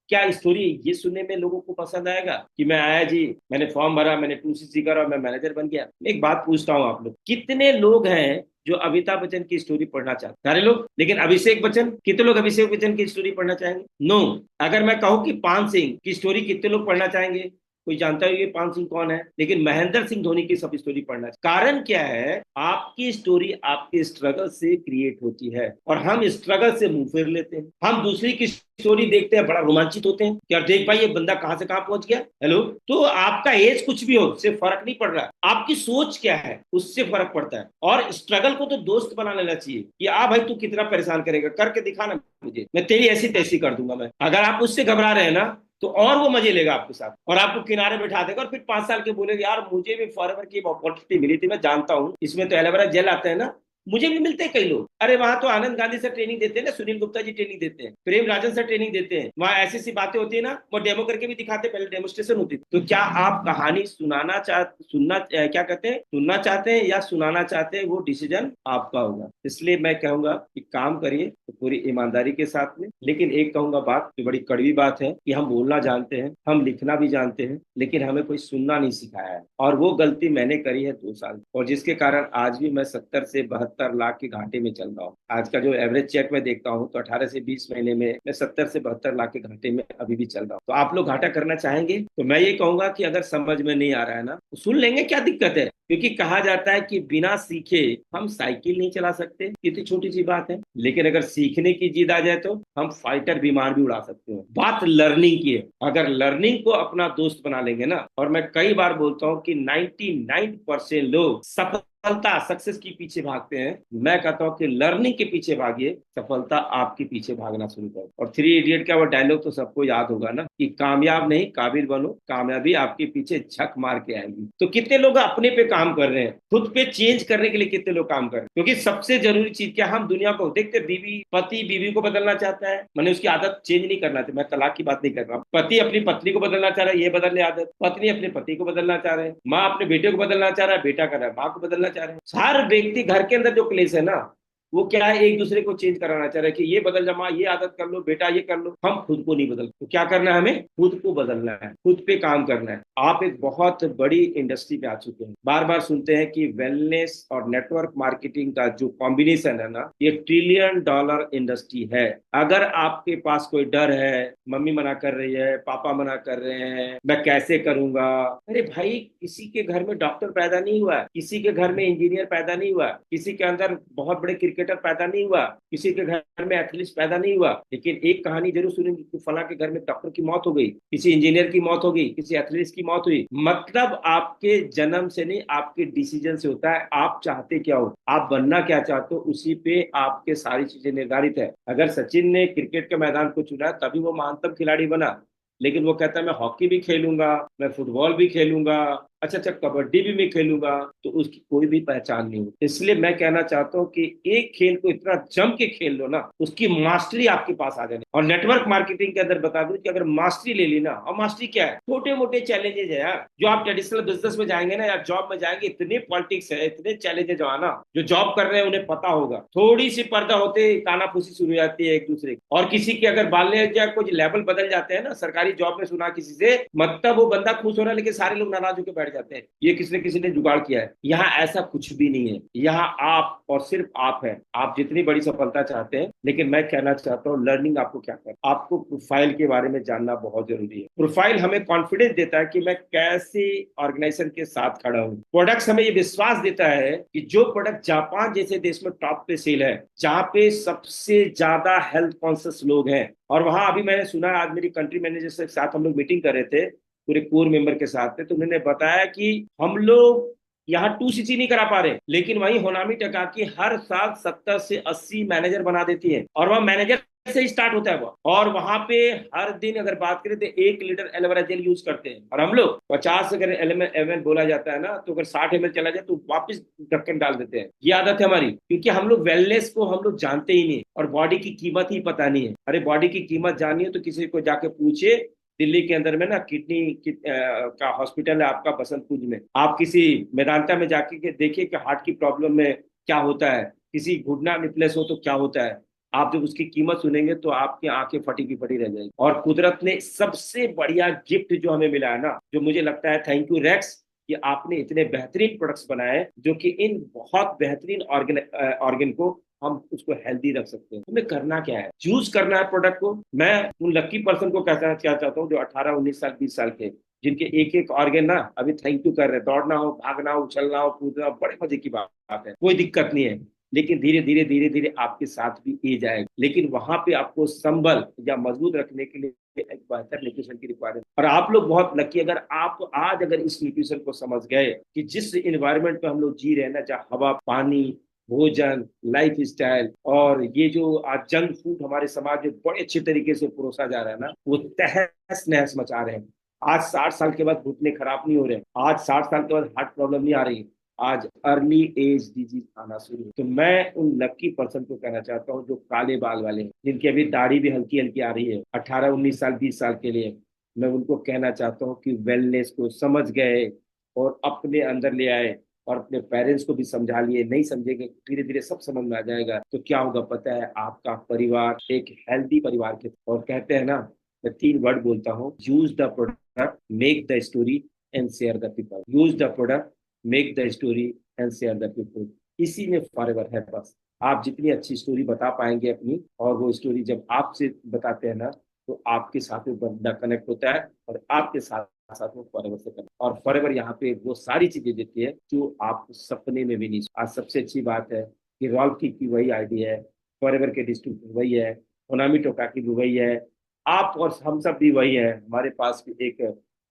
क्या स्टोरी ये सुनने में लोगों को पसंद आएगा कि मैं आया जी, मैंने फॉर्म भरा, मैंने 2CC करा, मैं मैनेजर बन गया? मैं एक बात पूछता हूँ, आप लोग कितने लोग हैं जो अमिताभ बच्चन की स्टोरी पढ़ना चाहते हैं? सारे लोग। लेकिन अभिषेक बच्चन, कितने लोग अभिषेक बच्चन की स्टोरी पढ़ना चाहेंगे? नो। अगर मैं कहूँ कि पान सिंह की स्टोरी कितने लोग पढ़ना चाहेंगे? कोई जानता है ये पान सिंह कौन है? लेकिन महेंद्र सिंह धोनी की सब स्टोरी पढ़ना चाहिए। कारण क्या है? आपकी स्टोरी आपके स्ट्रगल से क्रिएट होती है, और हम स्ट्रगल से मुंह फेर लेते हैं। हम दूसरी की स्टोरी देखते हैं, बड़ा रोमांचित होते हैं कि यार देख भाई, ये बंदा कहां से कहां पहुंच गया। हेलो, तो आपका एज कुछ भी हो, उससे फर्क नहीं पड़ रहा, आपकी सोच क्या है उससे फर्क पड़ता है। और स्ट्रगल को तो दोस्त बना लेना चाहिए कि आ भाई, तू कितना परेशान करेगा, करके दिखाना मुझे, मैं तेरी ऐसी तैसी कर दूंगा। मैं, अगर आप उससे घबरा रहे हैं ना, तो और वो मजे लेगा आपके साथ, और आपको किनारे बैठा देगा, और फिर 5 साल के बोलेगा यार मुझे भी फॉरएवर की अपॉर्चुनिटी मिली थी, मैं जानता हूँ इसमें तो एलोवेरा जेल आता है ना, मुझे भी मिलते हैं कई लोग। अरे वहां तो आनंद गांधी सर ट्रेनिंग देते हैं ना, सुनील गुप्ता जी ट्रेनिंग देते हैं, प्रेम राजन सर ट्रेनिंग देते हैं, वहां ऐसी सी बातें होती है ना, वो डेमो करके भी दिखाते, पहले डेमोस्ट्रेशन होती थी। तो क्या आप कहानी क्या कहते हैं, सुनना चाहते हैं या सुनाना चाहते हैं, वो डिसीजन आपका होगा। इसलिए मैं कहूंगा कि काम करिए तो पूरी ईमानदारी के साथ में। लेकिन एक कहूंगा बात जो बड़ी कड़वी बात है, कि हम बोलना जानते हैं, हम लिखना भी जानते हैं, लेकिन हमें कोई सुनना नहीं सिखाया है, और वो गलती मैंने करी है 2 साल, और जिसके कारण आज भी मैं 70 से 72 लाख के घाटे में चल रहा हूँ। आज का जो एवरेज चेक मैं देखता हूँ, तो 18 से 20 महीने में मैं 70 से 72 लाख के घाटे में अभी भी चल रहा हूँ। तो आप लोग घाटा करना चाहेंगे? तो मैं ये कहूंगा कि अगर समझ में नहीं आ रहा है ना, तो सुन लेंगे, क्या दिक्कत है? क्योंकि कहा जाता है कि बिना सीखे हम साइकिल नहीं चला सकते, कितनी छोटी सी बात है। लेकिन अगर सीखने की जिद आ जाए तो हम फाइटर विमान भी उड़ा सकते हैं। बात लर्निंग की है। अगर लर्निंग को अपना दोस्त बना लेंगे ना, और मैं कई बार बोलता हूं कि 99% लोग सफलता, सक्सेस के पीछे भागते हैं, मैं कहता हूं कि लर्निंग के पीछे भागिए, सफलता आपके पीछे भागना शुरू करो। और 3 इडियट का वो डायलॉग तो सबको याद होगा ना, कि कामयाब नहीं काबिल बनो, कामयाबी आपके पीछे झक मार के आएगी। तो कितने लोग अपने पे काम कर रहे हैं, खुद पे चेंज करने के लिए कितने लोग काम कर रहे हैं? क्योंकि सबसे जरूरी चीज क्या, हम दुनिया को देखते, बीवी, पति बीवी को बदलना चाहता है, मैंने उसकी आदत चेंज नहीं करना चाहता, मैं तलाक की बात नहीं कर रहा। पति अपनी पत्नी को बदलना चाह रहा है, ये बदलने आदत, पत्नी अपने पति को बदलना चाह रहे हैं, माँ अपने बेटे को बदलना चाह रहा है, बेटा कर रहा है माँ को बदलना चाह रहे हैं। हर व्यक्ति, घर के अंदर जो क्लेश है ना, वो क्या है, एक दूसरे को चेंज कराना चाह रहा है कि ये बदल जा, माँ ये आदत कर लो, बेटा ये कर लो। हम खुद को नहीं बदल, तो क्या करना है, हमें खुद को बदलना है, खुद पे काम करना है। आप एक बहुत बड़ी इंडस्ट्री पे आ चुके हैं। बार बार सुनते हैं कि वेलनेस और नेटवर्क मार्केटिंग का जो कॉम्बिनेशन है ना, ये $1 ट्रिलियन इंडस्ट्री है। अगर आपके पास कोई डर है, मम्मी मना कर रही है, पापा मना कर रहे हैं, मैं कैसे करूंगा, अरे भाई, किसी के घर में डॉक्टर पैदा नहीं हुआ है, किसी के घर में इंजीनियर पैदा नहीं हुआ है, किसी के अंदर बहुत बड़े क्रिकेट क्रिकेटर पैदा नहीं हुआ, किसी के घर में एथलीट पैदा नहीं हुआ, लेकिन एक कहानी जरूर सुनेंगे कि फला के घर में डॉक्टर की मौत हो गई, किसी इंजीनियर की मौत हो गई, किसी एथलीट की मौत हुई। मतलब आपके जन्म से नहीं, आपके डिसीजन से होता है आप चाहते क्या हो, आप बनना क्या चाहते हो, उसी पे आपके सारी चीजें निर्धारित है। अगर सचिन ने क्रिकेट के मैदान को चुना तभी वो महानतम खिलाड़ी बना, लेकिन वो कहता है मैं हॉकी भी खेलूंगा, मैं फुटबॉल भी खेलूंगा, अच्छा अच्छा कबड्डी भी मैं खेलूंगा, तो उसकी कोई भी पहचान नहीं होती। इसलिए मैं कहना चाहता हूँ कि एक खेल को इतना जम के खेल लो ना, उसकी मास्टरी आपके पास आ जाए। और नेटवर्क मार्केटिंग के अंदर बता दूं कि अगर मास्टरी ले ली ना, और मास्टरी क्या है, छोटे मोटे चैलेंजेस है यार। जो आप ट्रेडिशनल बिजनेस में जाएंगे ना या जॉब में जाएंगे, इतने पॉलिटिक्स है, इतने चैलेंजेस है ना, जो जॉब कर रहे हैं उन्हें पता होगा। थोड़ी सी पर्दा होते कानाफूसी शुरू हो जाती है एक दूसरे की, और किसी की अगर बाल्य या कुछ लेवल बदल जाते हैं ना, सरकारी जॉब में सुना किसी से, मतलब वो बंदा खुश हो रहा है लेकिन सारे लोग नाराज होकर बैठ जाते हैं, ये किसी ने जुगाड़ किया है। यहाँ ऐसा कुछ भी नहीं है, यहाँ आप और सिर्फ आप है। आप जितनी बड़ी सफलता चाहते हैं, लेकिन मैं कहना चाहता हूँ लर्निंग आपको क्या कर, आपको प्रोफाइल के बारे में जानना बहुत जरूरी है। प्रोफाइल हमें कॉन्फिडेंस देता है कि मैं कैसे ऑर्गेनाइजेशन के साथ खड़ा हूँ। प्रोडक्ट्स हमें ये विश्वास देता है कि जो प्रोडक्ट जापान जैसे देश में टॉप पे सेल है, जहाँ पे सबसे ज्यादा हेल्थ कॉन्शियस लोग हैं, और वहां अभी मैंने सुना, आज मेरी कंट्री मैनेजर के साथ हम लोग मीटिंग कर रहे थे, पूरे कोर मेंबर के साथ थे, तो उन्होंने बताया कि हम लोग यहाँ 2cc नहीं करा पा रहे, लेकिन वहीं होनामी टकाकी हर साल 70 से 80 मैनेजर बना देती है, और वह मैनेजर से ही स्टार्ट होता है वो। और वहां पे हर दिन अगर बात करें तो 1 लीटर एलोवेरा जेल यूज करते हैं, और हम लोग 50 अगर एम एल बोला जाता है ना, तो अगर 60 ml चला जाए तो वापस ढक्कन डाल देते हैं। ये आदत है हमारी, क्योंकि हम लोग वेलनेस को हम लोग जानते ही नहीं, और बॉडी की कीमत ही पता नहीं है। अरे बॉडी की कीमत जानिए तो किसी को जाके पूछे, दिल्ली के अंदर में ना का हॉस्पिटल है आपका बसंतपुर में, आप किसी मेदांता में जाके के देखिए कि हार्ट की प्रॉब्लम में क्या होता है, किसी घुटना रिप्लेस हो तो क्या होता है। आप जब उसकी कीमत सुनेंगे तो आपकी आंखें फटी की फटी रह जाएगी। और कुदरत ने सबसे बढ़िया गिफ्ट जो हमें मिला है ना, जो मुझे लगता है, थैंक यू रेक्स, कि आपने इतने बेहतरीन प्रोडक्ट्स बनाए जो कि इन बहुत बेहतरीन ऑर्गन को हम उसको हेल्दी रख सकते हैं। हमें करना क्या है, चूज करना है प्रोडक्ट को। मैं उन लकी पर्सन को कहना क्या चाहता हूँ जो 18 19 साल 20 साल के, जिनके एक एक ऑर्गन ना अभी थैंक यू कर रहे हैं, दौड़ना हो, भागना हो, उछलना हो, कूदना हो, बड़े मजे की बात है, कोई दिक्कत नहीं है। लेकिन धीरे धीरे धीरे धीरे आपके साथ भी ये जाएगा, लेकिन वहां पे आपको संबल या मजबूत रखने के लिए एक बेहतर न्यूट्रिशन की रिक्वायरमेंट। और आप लोग बहुत लकी, अगर आप आज अगर इस न्यूट्रिशन को समझ गए कि जिस इन्वायरमेंट पे हम लोग जी रहे हैं ना, जहाँ हवा, पानी, भोजन, लाइफ स्टाइल, और ये जो आज जंक फूड हमारे समाज में बड़े अच्छे तरीके से परोसा जा रहा है ना, वो तहस नहस मचा रहे हैं। आज 60 साल के बाद घुटने खराब नहीं हो रहे, आज 60 साल के बाद हार्ट प्रॉब्लम नहीं आ रही, आज अर्ली एज डिजीज आना शुरू है। तो मैं उन लकी पर्सन को कहना चाहता हूँ जो काले बाल वाले हैं, जिनकी अभी दाढ़ी भी हल्की हल्की आ रही है, 18 19 साल 20 साल के लिए, मैं उनको कहना चाहता हूँ कि वेलनेस को समझ गए और अपने अंदर ले आए, और अपने पेरेंट्स को भी समझा लिए। नहीं समझेंगे, धीरे धीरे सब समझ में आ जाएगा, तो क्या होगा पता है, आपका परिवार एक हेल्दी परिवार के। और कहते हैं ना, मैं 3 वर्ड बोलता हूँ, use the product, make the story and share the people. Use the product, make the story and share the people. इसी में फॉरएवर है बस। आप जितनी अच्छी स्टोरी बता पाएंगे अपनी, और वो स्टोरी जब आपसे बताते हैं ना, तो आपके साथ में बंदा कनेक्ट होता है, और आपके साथ साथ में फॉरएवर से कनेक्ट, और फॉरएवर यहाँ पे वो सारी चीजें देती है जो आप सपने में भी नहीं। आज सबसे अच्छी बात है कि रॉल्फ की वही आईडी है, फॉरएवर के डिस्ट्रीब्यूटर वही है, ओनामी टोका की भी वही है, आप और हम सब भी वही है। हमारे पास भी एक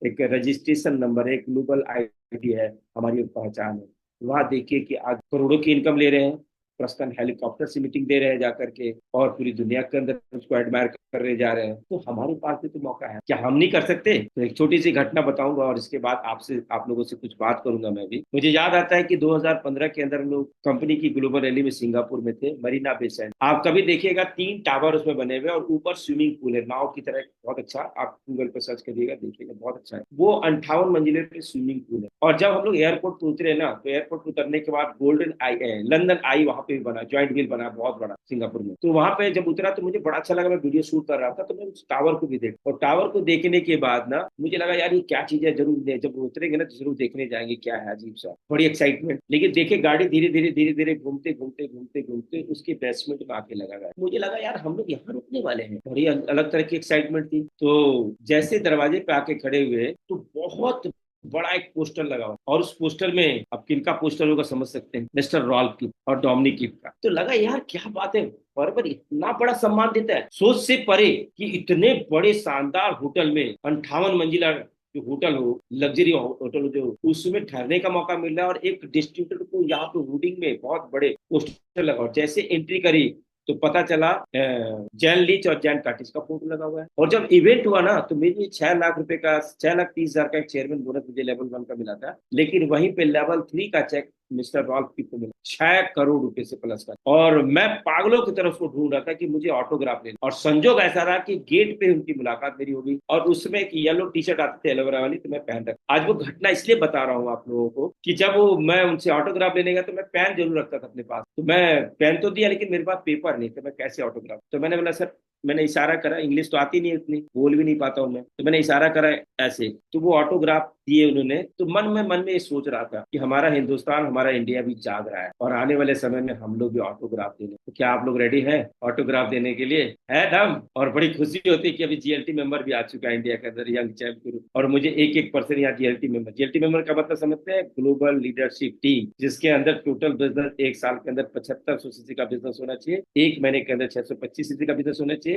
एक रजिस्ट्रेशन नंबर है, एक ग्लोबल आईडी है, हमारी एक पहचान है। वहाँ देखिए कि आज करोड़ों की इनकम ले रहे हैं, पर्सनल हेलीकॉप्टर से मीटिंग दे रहे हैं जाकर के, और पूरी दुनिया के अंदर उसको एडमायर कर रहे जा रहे हैं। तो हमारे पास भी तो मौका है, क्या हम नहीं कर सकते? तो एक छोटी सी घटना बताऊंगा, और इसके बाद आपसे आप लोगों से कुछ बात करूंगा। मैं भी, मुझे याद आता है कि 2015 के अंदर हम लोग कंपनी की ग्लोबल रैली में सिंगापुर में थे, मरीना बे सैंड। आप कभी देखिएगा 3 टावर उसमें बने हुए, और ऊपर स्विमिंग पूल है नाव की तरह, बहुत अच्छा, आप गूगल पर सर्च करिएगा, देखिएगा, बहुत अच्छा है। वो 58 मंजिले पे स्विमिंग पूल है। और जब हम लोग एयरपोर्ट पर उतरे ना, तो एयरपोर्ट पर उतरने के बाद गोल्डन आई, लंदन आई वहां पे भी बना, ज्वाइंट व्हील बना, बहुत बड़ा सिंगापुर में। तो वहां पे जब उतरा तो मुझे बड़ा अच्छा लगा, मैं वीडियो शूट कर रहा था, तो मैं उस टावर को भी देखा, और टावर को देखने के बाद ना मुझे लगा यार ये क्या चीज है, जरूर जब उतरेंगे ना तो जरूर देखने जाएंगे, क्या है अजीब सा, बड़ी एक्साइटमेंट। लेकिन देखे गाड़ी धीरे धीरे धीरे धीरे घूमते घूमते घूमते घूमते उसके बेसमेंट में आके लगा गया। मुझे लगा यार हम लोग यहाँ रुकने वाले हैं, बड़ी अलग तरह की एक्साइटमेंट थी। तो जैसे दरवाजे पे आके खड़े हुए, तो बहुत बड़ा एक पोस्टर लगा हुआ, और उस पोस्टर में अब किनका पोस्टर होगा समझ सकते हैं, मिस्टर रॉल्फ की और डोमिनिक की का। तो लगा यार क्या बात है, बर्बर इतना बड़ा सम्मान देता है, सोच से परे कि इतने बड़े शानदार होटल में 58 मंजिला जो होटल हो, लग्जरी होटल हो, जो उसमें ठहरने का मौका मिल रहा है, और एक डिस्ट्रीब्यूटर को यहाँ पे होर्डिंग में बहुत बड़े पोस्टर लगा, और जैसे एंट्री करी तो पता चला जैन लीच और जैन काटिस का फोटो लगा हुआ है। और जब इवेंट हुआ ना तो मेरे 6 लाख रुपए का, 6,30,000 का एक चेयरमैन बोनस मुझे लेवल 1 का मिला था, लेकिन वहीं पे लेवल 3 का चेक मिस्टर रॉल्फ की को मिला 6 करोड़ रुपए से प्लस का। और मैं पागलों की तरफ उसको ढूंढ रहा था कि मुझे ऑटोग्राफ लेना, और संजोग ऐसा रहा कि गेट पे उनकी मुलाकात मेरी हो गई, और उसमें एक येलो टी शर्ट आती थी एलोवेरा वाली, तो मैं पहन रखा। आज वो घटना इसलिए बता रहा हूँ आप लोगों को कि जब वो मैं उनसे ऑटोग्राफ लेने गया तो मैं पेन जरूर रखता था अपने पास, तो मैं पेन तो दिया लेकिन मेरे पास पेपर नहीं, तो मैं कैसे ऑटोग्राफ। तो मैंने बोला सर, मैंने इशारा करा, इंग्लिश तो आती नहीं उतनी, बोल भी नहीं पाता हूँ मैं, तो मैंने इशारा करा ऐसे, तो वो ऑटोग्राफ दिए उन्होंने। तो मन में ये सोच रहा था कि हमारा हिंदुस्तान, हमारा इंडिया भी जाग रहा है, और आने वाले समय में हम लोग भी ऑटोग्राफ देने, तो क्या आप लोग रेडी हैं ऑटोग्राफ देने के लिए? है दम। और बड़ी खुशी होती है कि अभी जीएलटी मेंबर भी आ चुका है इंडिया के अंदर, यंग चैंप ग्रुप, और मुझे एक एक पर्सन यहाँ जीएलटी मेंबर, जीएलटी मेंबर का मतलब समझते हैं, ग्लोबल लीडरशिप टीम, जिसके अंदर टोटल बिजनेस एक साल के अंदर 7500 सीसी का बिजनेस होना चाहिए, एक महीने के अंदर 625 सीसी का बिजनेस होना चाहिए,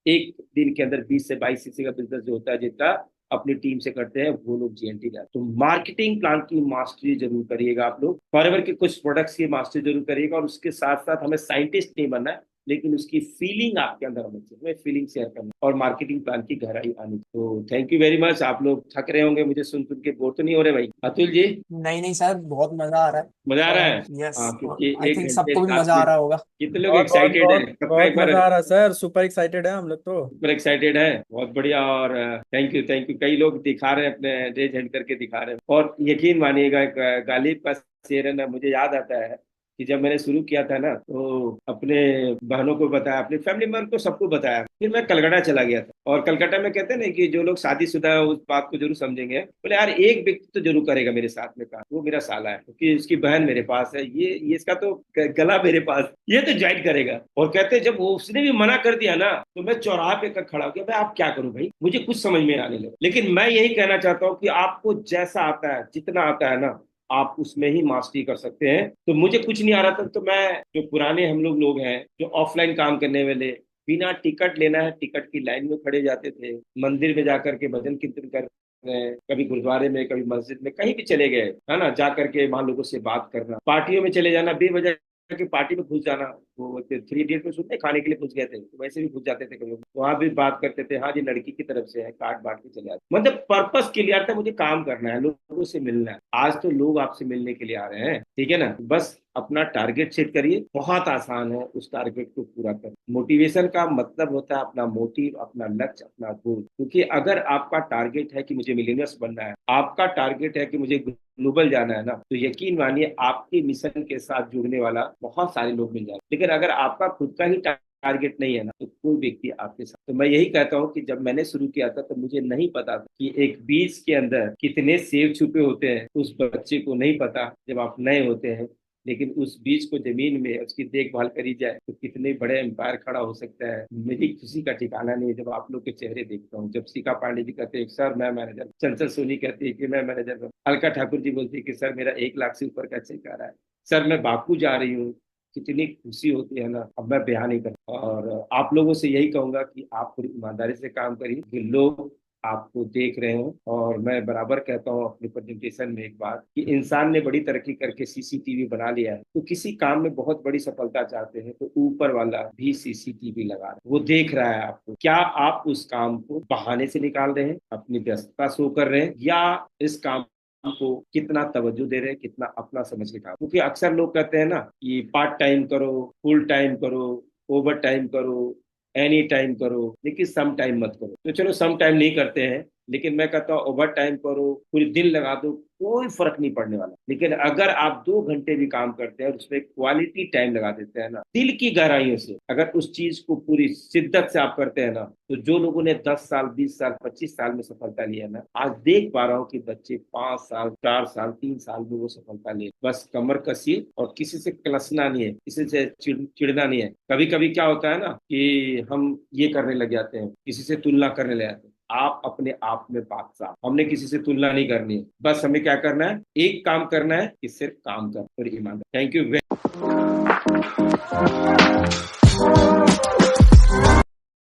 एक दिन के अंदर 20 से 22 सीसी का बिजनेस जो होता है, जितना अपनी टीम से करते हैं वो लोग जीएनटी जाते हैं। तो मार्केटिंग प्लान की मास्टरी जरूर करिएगा आप लोग, फॉरएवर के कुछ प्रोडक्ट्स की मास्टरी जरूर करिएगा, और उसके साथ साथ हमें साइंटिस्ट नहीं बनना है, लेकिन उसकी फीलिंग आपके अंदर होनी चाहिए, हमें फीलिंग शेयर करना और मार्केटिंग प्लान की गहराई आनी। तो थैंक यू वेरी मच। आप लोग थक रहे होंगे मुझे सुन के, बोर तो नहीं हो रहे भाई? अतुल जी, नहीं नहीं सर, बहुत मजा आ रहा है। मजा आ रहा है? और यस, हाँ, क्योंकि आई एक थिंक घंटे सबको भी सात मजा आ मिनट रहा होगा। कितने लोग बहुत बहुत एक्साइटेड है, बहुत सबका बहुत एक बार मजा आ रहा है सर, सुपर एक्साइटेड है हम लोग तो। सुपर एक्साइटेड है, बहुत बढ़िया। और थैंक यू, थैंक यू। कई लोग दिखा रहे हैं, अपने रेज हैंड करके दिखा रहे हैं, और यकीन मानिएगा गालिब का शेर है ना, मुझे याद आता है कि जब मैंने शुरू किया था ना, तो अपने बहनों को बताया, अपने फैमिली मेंबर को, सबको बताया, फिर मैं कलकत्ता चला गया था। और कलकत्ता में कहते हैं ना कि जो लोग शादीशुदा है उस बात को जरूर समझेंगे, बोले यार एक व्यक्ति तो जरूर करेगा मेरे साथ में काम, वो मेरा साला है, क्योंकि उसकी बहन मेरे पास है, ये इसका तो गला मेरे पास, ये तो ज्वाइन करेगा। और कहते हैं जब वो उसने भी मना कर दिया ना, तो मैं चौराहे पे खड़ा हो गया, मैं आप क्या करूं भाई, मुझे कुछ समझ में आने लगा। लेकिन मैं यही कहना चाहता हूँ कि आपको जैसा आता है, जितना आता है ना, आप उसमें ही मास्टरी कर सकते हैं। तो मुझे कुछ नहीं आ रहा था, तो मैं, जो पुराने हम लोग हैं, जो ऑफलाइन काम करने वाले, बिना टिकट लेना है टिकट की लाइन में खड़े जाते थे, मंदिर में जाकर के भजन कीर्तन कर रहे हैं, कभी गुरुद्वारे में, कभी मस्जिद में, कहीं भी चले गए, है ना, जा करके वहां लोगों से बात करना, पार्टियों में चले जाना, बेवजह कि पार्टी में घुस जाना, वो 3 इडियट में सुनते खाने के लिए घुस गए थे, तो वैसे भी घुस जाते थे कभी, वहां भी बात करते थे, हाँ जी लड़की की तरफ से है, काट बांट के चले जाते, मतलब पर्पस क्लियर था, मुझे काम करना है, लोगों से मिलना है। आज तो लोग आपसे मिलने के लिए आ रहे हैं, ठीक है ना, बस अपना टारगेट सेट करिए, बहुत आसान है उस टारगेट को पूरा करना। मोटिवेशन का मतलब होता है अपना मोटिव, अपना लक्ष्य, अपना गोल, क्योंकि अगर आपका टारगेट है कि मुझे मिलियनर्स बनना है, आपका टारगेट है कि मुझे ग्लोबल जाना है ना, तो यकीन मानिए आपके मिशन के साथ जुड़ने वाला बहुत सारे लोग मिल जाते, लेकिन अगर आपका खुद का ही टारगेट नहीं है ना, तो कोई व्यक्ति आपके साथ। तो मैं यही कहता हूँ कि जब मैंने शुरू किया था तो मुझे नहीं पता था कि एक बीज के अंदर कितने सेब छुपे होते हैं, उस बच्चे को नहीं पता जब आप नए होते हैं। लेकिन उस बीज को जमीन में उसकी देखभाल करी जाए तो कितने बड़े एम्पायर खड़ा हो सकता है। मेरी खुशी का ठिकाना नहीं है जब आप लोग के चेहरे देखता हूँ, जब शिखा पांडे जी कहते हैं सर मैं मैनेजर, चंचल सोनी कहती है कि मैं मैनेजर, अलका ठाकुर जी बोलती है कि सर मेरा 1 लाख से ऊपर का चेक आ रहा है, सर मैं बाकू जा रही हूँ, कितनी खुशी होती है ना, अब मैं बयान नहीं करता। और आप लोगों से यही कहूंगा कि आप पूरी ईमानदारी से काम करिए, कि लोग आपको देख रहे हो। और मैं बराबर कहता हूँ अपने प्रेजेंटेशन में एक बात, कि इंसान ने बड़ी तरक्की करके सीसीटीवी बना लिया है, तो किसी काम में बहुत बड़ी सफलता चाहते हैं तो ऊपर वाला भी सीसीटीवी लगा रहा है, वो देख रहा है आपको, क्या आप उस काम को बहाने से निकाल रहे हैं, अपनी व्यस्तता शो कर रहे हैं, या इस काम को कितना तवज्जो दे रहे हैं, कितना अपना समझ के काम। क्योंकि अक्सर लोग कहते हैं ना कि पार्ट टाइम करो, फुल टाइम करो, ओवर टाइम करो, एनी टाइम करो, लेकिन सम टाइम मत करो। तो चलो सम टाइम नहीं करते हैं, लेकिन मैं कहता हूँ ओवर टाइम करो, पूरी दिन लगा दो, कोई फर्क नहीं पड़ने वाला। लेकिन अगर आप 2 घंटे भी काम करते हैं और उसमें क्वालिटी टाइम लगा देते हैं ना, दिल की गहराइयों से, अगर उस चीज को पूरी शिद्दत से आप करते हैं ना, तो जो लोगों ने 10 साल, 20 साल, 25 साल में सफलता लिया ना, आज देख पा रहा हूँ कि बच्चे 5 साल, 4 साल, 3 साल में वो सफलता ले। बस कमर कसिए, और किसी से कलसना नहीं है, किसी से चिढ़ना नहीं है। कभी कभी क्या होता है ना कि हम ये करने लग जाते हैं, किसी से तुलना करने लग जाते हैं। आप अपने आप में बादशाह, हमने किसी से तुलना नहीं करनी है, बस हमें क्या करना है, एक काम करना है कि सिर्फ काम कर और ईमानदार। Thank you.